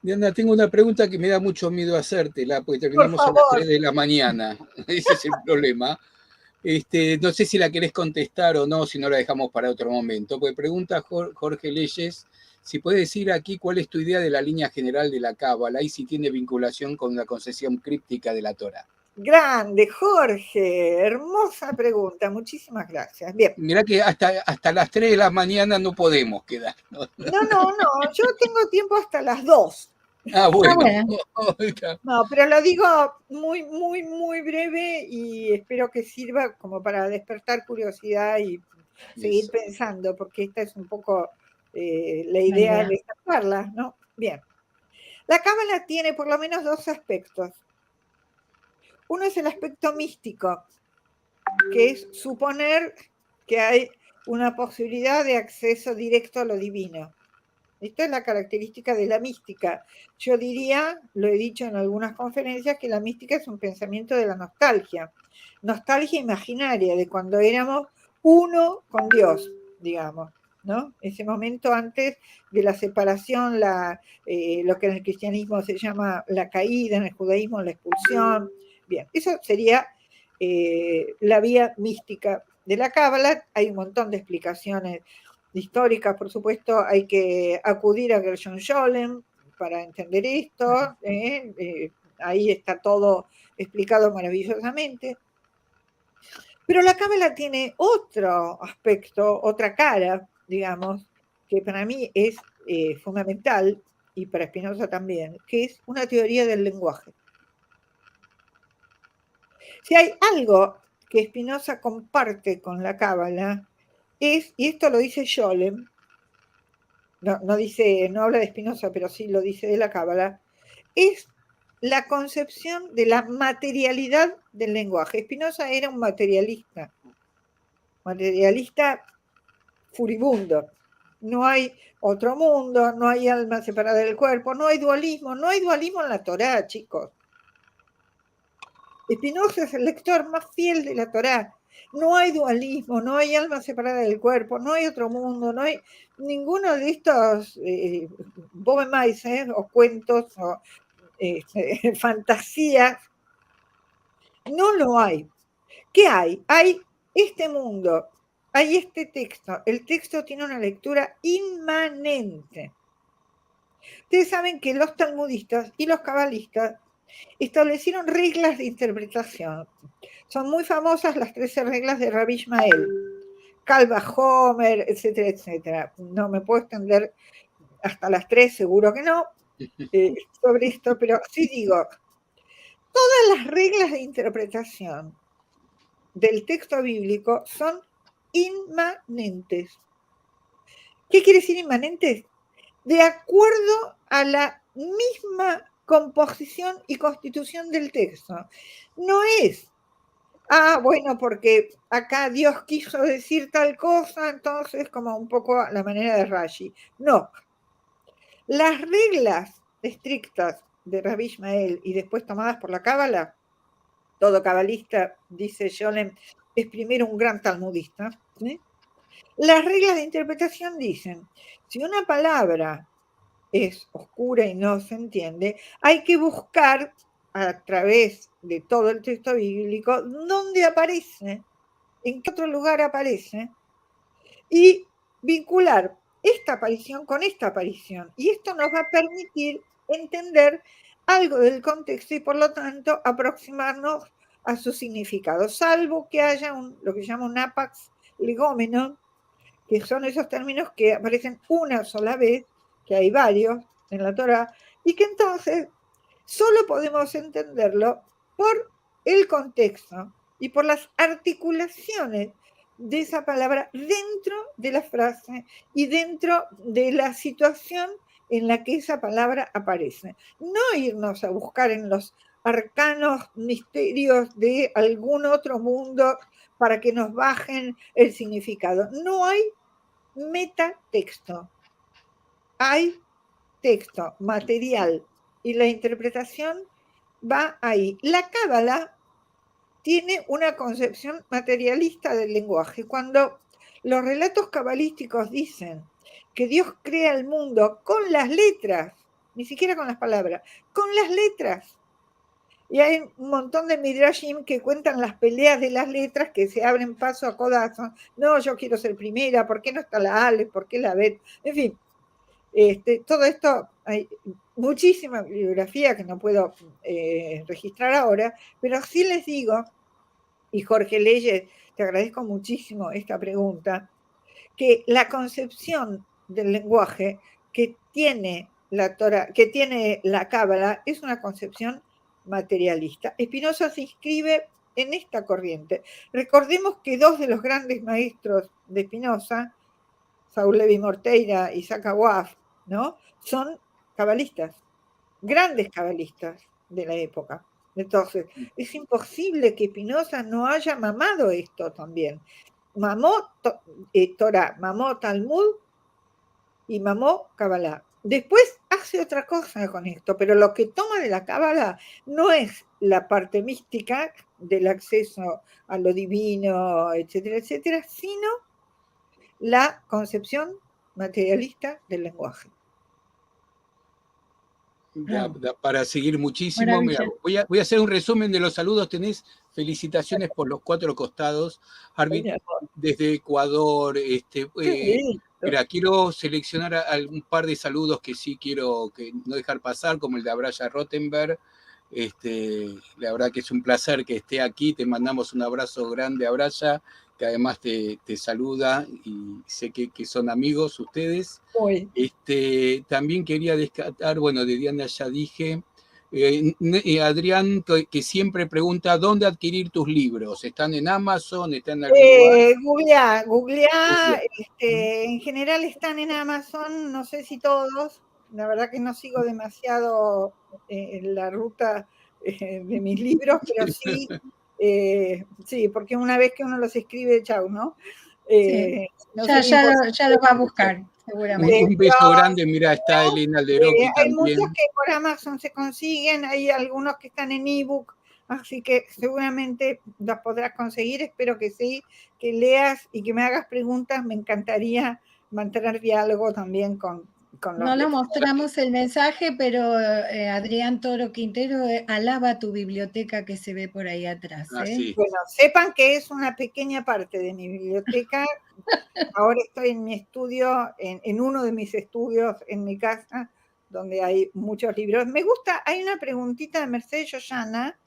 Diana, tengo una pregunta que me da mucho miedo hacértela, porque Por terminamos a las favor. 3 de la mañana. Ese es el problema. No sé si la querés contestar o no, si no la dejamos para otro momento. Porque pregunta Jorge Leyes si puedes decir aquí cuál es tu idea de la línea general de la Cábala y si tiene vinculación con la concepción críptica de la Torá. Grande, Jorge. Hermosa pregunta. Muchísimas gracias. Bien. Mirá que hasta las 3 de la mañana no podemos quedar. No. Yo tengo tiempo hasta las 2. Ah, bueno. No, pero lo digo muy, muy, muy breve y espero que sirva como para despertar curiosidad y seguir pensando, porque esta es un poco la idea de esta charla, ¿no? Bien. La Cábala tiene por lo menos dos aspectos. Uno es el aspecto místico, que es suponer que hay una posibilidad de acceso directo a lo divino. Esta es la característica de la mística. Yo diría, lo he dicho en algunas conferencias, que la mística es un pensamiento de la nostalgia. Nostalgia imaginaria, de cuando éramos uno con Dios, digamos, ¿no? Ese momento antes de la separación, lo que en el cristianismo se llama la caída, en el judaísmo la expulsión. Bien, eso sería la vía mística de la Cábala. Hay un montón de explicaciones históricas, por supuesto, hay que acudir a Gershon Scholem para entender esto. Ahí está todo explicado maravillosamente. Pero la Cábala tiene otro aspecto, otra cara, digamos, que para mí es fundamental, y para Spinoza también, que es una teoría del lenguaje. Si hay algo que Spinoza comparte con la Cábala, y esto lo dice Scholem, no habla de Spinoza, pero sí lo dice de la Cábala, es la concepción de la materialidad del lenguaje. Spinoza era un materialista furibundo. No hay otro mundo, no hay alma separada del cuerpo, no hay dualismo en la Torá, chicos. Spinoza es el lector más fiel de la Torá. No hay dualismo, no hay alma separada del cuerpo, no hay otro mundo, no hay ninguno de estos bohemais o cuentos o fantasías. No lo hay. ¿Qué hay? Hay este mundo, hay este texto. El texto tiene una lectura inmanente. Ustedes saben que los talmudistas y los cabalistas establecieron reglas de interpretación. Son muy famosas las 13 reglas de Rabbi Ishmael, Calva Homer, etcétera, etcétera. No me puedo extender hasta las 3, seguro que no, sobre esto, pero sí digo, todas las reglas de interpretación del texto bíblico son inmanentes. ¿Qué quiere decir inmanentes? De acuerdo a la misma composición y constitución del texto. No es Bueno, porque acá Dios quiso decir tal cosa, entonces como un poco a la manera de Rashi. No, las reglas estrictas de Rabbi Ishmael y después tomadas por la Cábala, todo cabalista, dice Scholem, es primero un gran talmudista, ¿sí? Las reglas de interpretación dicen, si una palabra es oscura y no se entiende, hay que buscar a través de todo el texto bíblico dónde aparece, en qué otro lugar aparece, y vincular esta aparición con esta aparición. Y esto nos va a permitir entender algo del contexto y por lo tanto aproximarnos a su significado, salvo que haya lo que se llama un apax legómeno, que son esos términos que aparecen una sola vez, que hay varios en la Torá, y que entonces solo podemos entenderlo por el contexto y por las articulaciones de esa palabra dentro de la frase y dentro de la situación en la que esa palabra aparece. No irnos a buscar en los arcanos misterios de algún otro mundo para que nos bajen el significado. No hay metatexto, hay texto, material, y la interpretación va ahí. La Cábala tiene una concepción materialista del lenguaje. Cuando los relatos cabalísticos dicen que Dios crea el mundo con las letras, ni siquiera con las palabras, con las letras. Y hay un montón de midrashim que cuentan las peleas de las letras que se abren paso a codazo. No, yo quiero ser primera, ¿por qué no está la Ale? ¿Por qué la Bet? En fin, todo esto, hay muchísima bibliografía que no puedo registrar ahora, pero sí les digo, y Jorge Leyes, te agradezco muchísimo esta pregunta, que la concepción del lenguaje que tiene la Torá, que tiene la Cábala, es una concepción materialista. Spinoza se inscribe en esta corriente. Recordemos que dos de los grandes maestros de Spinoza, Saúl Levi Morteira y Isaac Awaf, ¿no? Son cabalistas, grandes cabalistas de la época. Entonces, es imposible que Spinoza no haya mamado esto también. Mamó Torah, mamó Talmud y mamó Kabbalah. Después hace otra cosa con esto, pero lo que toma de la Kabbalah no es la parte mística del acceso a lo divino, etcétera, etcétera, sino la concepción materialista del lenguaje. Para seguir muchísimo, mira, voy a hacer un resumen de los saludos. Tenés felicitaciones por los 4 costados, Arvid, desde Ecuador. Mira, quiero seleccionar un par de saludos que sí quiero no dejar pasar, como el de Abraya Rottenberg. La verdad que es un placer que esté aquí. Te mandamos un abrazo grande, Abraya, que además te saluda y sé que son amigos ustedes. También quería descartar, bueno, de Diana ya dije, Adrián, que siempre pregunta dónde adquirir tus libros. ¿Están en Amazon? ¿Están en algún lugar? Googleá. En general están en Amazon, no sé si todos. La verdad que no sigo demasiado la ruta de mis libros, pero sí, sí, porque una vez que uno los escribe, chau, ¿no? Sí. Ya los va a buscar, seguramente. Un beso grande, mira, está Elena Alderoqui hay también. muchos que por Amazon se consiguen, hay algunos que están en ebook, así que seguramente los podrás conseguir, espero que sí, que leas y que me hagas preguntas, me encantaría mantener diálogo también con los No lo mostramos el mensaje, pero Adrián Toro Quintero alaba tu biblioteca que se ve por ahí atrás. Sí. Bueno, sepan que es una pequeña parte de mi biblioteca. Ahora estoy en mi estudio, en uno de mis estudios en mi casa, donde hay muchos libros. Me gusta, hay una preguntita de Mercedes Yoyana,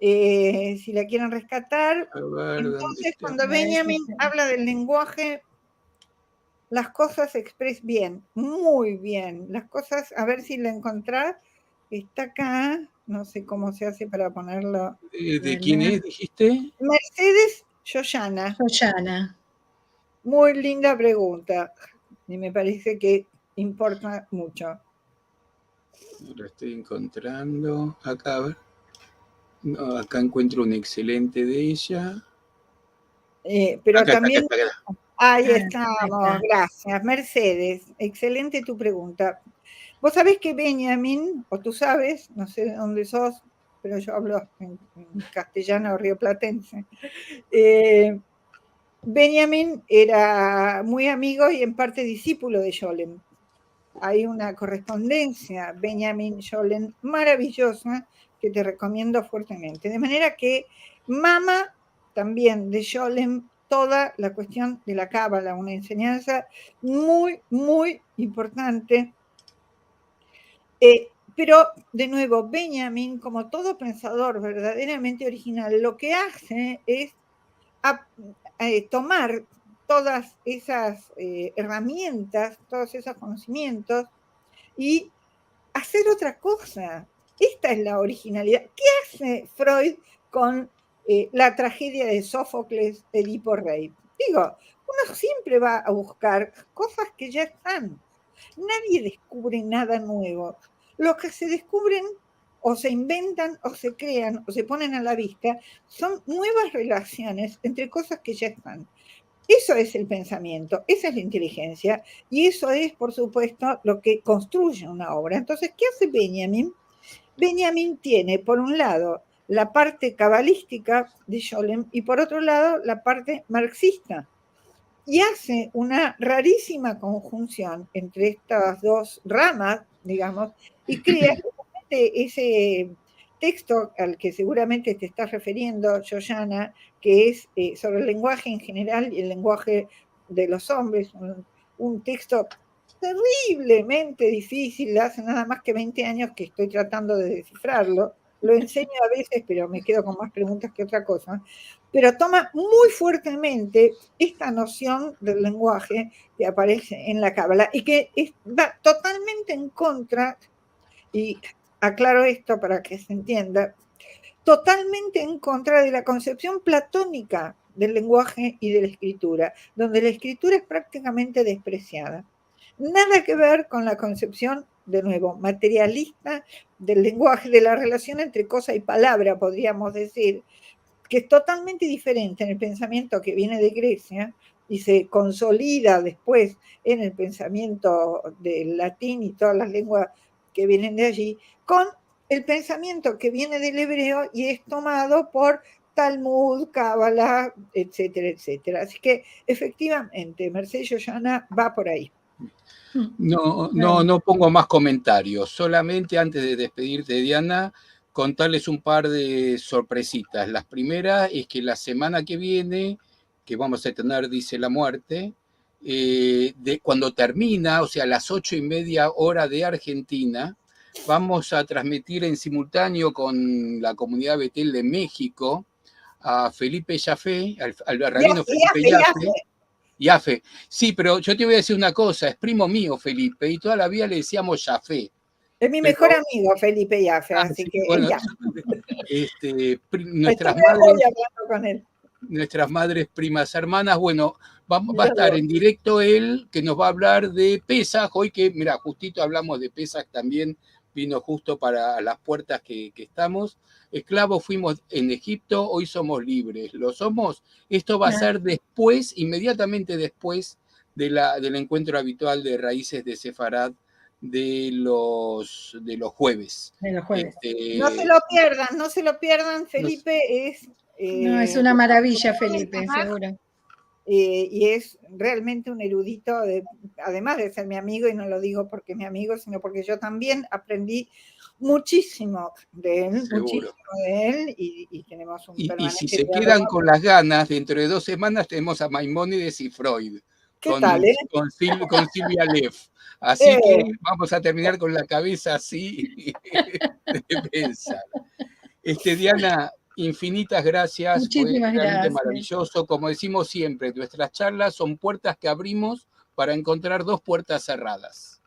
si la quieren rescatar. Entonces, cuando Benjamin habla del lenguaje, las cosas se expresan bien, muy bien. Las cosas, a ver si la encontrás, está acá, no sé cómo se hace para ponerlo. ¿De quién es, dijiste? Mercedes Yoyana. Muy linda pregunta, y me parece que importa mucho. Lo estoy encontrando acá, a ver. No, acá encuentro un excelente de ella. Pero Acá también... está. Ahí Ahí estamos, está. gracias. Mercedes, excelente tu pregunta. Vos sabés que Benjamin, o tú sabes, no sé de dónde sos, pero yo hablo en castellano rioplatense. Benjamin era muy amigo y en parte discípulo de Scholem. Hay una correspondencia Benjamin-Scholem maravillosa que te recomiendo fuertemente. De manera que mama también de Scholem toda la cuestión de la cábala, una enseñanza muy, muy importante. Pero, de nuevo, Benjamin, como todo pensador verdaderamente original, lo que hace es tomar todas esas herramientas, todos esos conocimientos y hacer otra cosa. Esta es la originalidad. ¿Qué hace Freud con la tragedia de Sófocles, Edipo Rey? Digo, uno siempre va a buscar cosas que ya están. Nadie descubre nada nuevo. Lo que se descubren o se inventan o se crean o se ponen a la vista son nuevas relaciones entre cosas que ya están. Eso es el pensamiento, esa es la inteligencia y eso es, por supuesto, lo que construye una obra. Entonces, ¿qué hace Benjamin? Benjamin tiene, por un lado, la parte cabalística de Scholem y, por otro lado, la parte marxista. Y hace una rarísima conjunción entre estas dos ramas, digamos, y crea ese texto al que seguramente te estás refiriendo, Yoyana, que es sobre el lenguaje en general y el lenguaje de los hombres, un texto terriblemente difícil, hace nada más que 20 años que estoy tratando de descifrarlo, lo enseño a veces, pero me quedo con más preguntas que otra cosa, pero toma muy fuertemente esta noción del lenguaje que aparece en la Cábala y que va totalmente en contra, y aclaro esto para que se entienda, totalmente en contra de la concepción platónica del lenguaje y de la escritura, donde la escritura es prácticamente despreciada. Nada que ver con la concepción, de nuevo, materialista del lenguaje, de la relación entre cosa y palabra, podríamos decir, que es totalmente diferente en el pensamiento que viene de Grecia y se consolida después en el pensamiento del latín y todas las lenguas que vienen de allí, con el pensamiento que viene del hebreo y es tomado por Talmud, Cábala, etcétera, etcétera. Así que efectivamente, Mercedes Yoyana va por ahí. No pongo más comentarios. Solamente antes de despedirte, Diana, contarles un par de sorpresitas. La primera es que la semana que viene, que vamos a tener, dice la muerte, cuando termina, o sea, a las 8:30 de Argentina, vamos a transmitir en simultáneo con la comunidad Betel de México a Felipe Jaffe, al rabino Felipe Jaffe. Jaffe. Sí, pero yo te voy a decir una cosa, es primo mío Felipe, y toda la vida le decíamos Jaffe. Es mi mejor amigo, Felipe Jaffe, así sí, que bueno, ya. Nuestras madres, primas hermanas, bueno, va a estar en directo él, que nos va a hablar de Pesaj, hoy que, mira, justito hablamos de Pesaj también, vino justo para las puertas que estamos. Esclavos fuimos en Egipto, hoy somos libres. ¿Lo somos? Esto va a ser después, inmediatamente después del encuentro habitual de Raíces de Sefarad de los jueves. De los jueves. No se lo pierdan, Felipe es... es una maravilla, Felipe, seguro. Y es realmente un erudito, además de ser mi amigo, y no lo digo porque es mi amigo, sino porque yo también aprendí muchísimo de él, y tenemos un y si se diálogo. quedan con las ganas, dentro de 2 semanas tenemos a Maimónides y Freud con Silvia Leff. Así que vamos a terminar con la cabeza así de pensar. Diana, infinitas gracias. Muchísimas Fue realmente gracias. maravilloso. Como decimos siempre, nuestras charlas son puertas que abrimos para encontrar 2 puertas cerradas.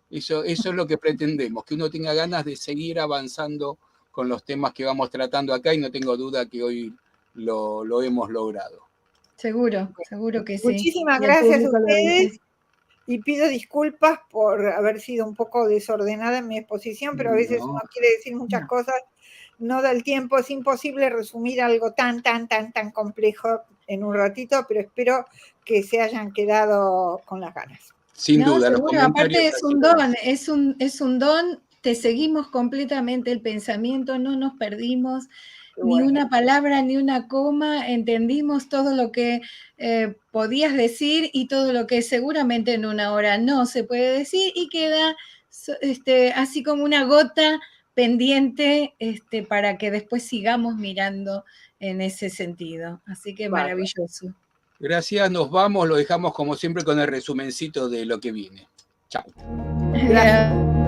Eso es lo que pretendemos, que uno tenga ganas de seguir avanzando con los temas que vamos tratando acá, y no tengo duda que hoy lo hemos logrado. Seguro que sí. Muchísimas gracias a ustedes. y pido disculpas por haber sido un poco desordenada en mi exposición, pero a veces uno quiere decir muchas cosas, no da el tiempo, es imposible resumir algo tan complejo en un ratito, pero espero que se hayan quedado con las ganas. Sin duda, los comentarios. Aparte es un don, te seguimos completamente el pensamiento, no nos perdimos ni una palabra, ni una coma, entendimos todo lo que podías decir y todo lo que seguramente en una hora no se puede decir y queda así como una gota pendiente para que después sigamos mirando en ese sentido. Así que maravilloso. Gracias, nos vamos, lo dejamos como siempre con el resumencito de lo que viene. Chao. Gracias.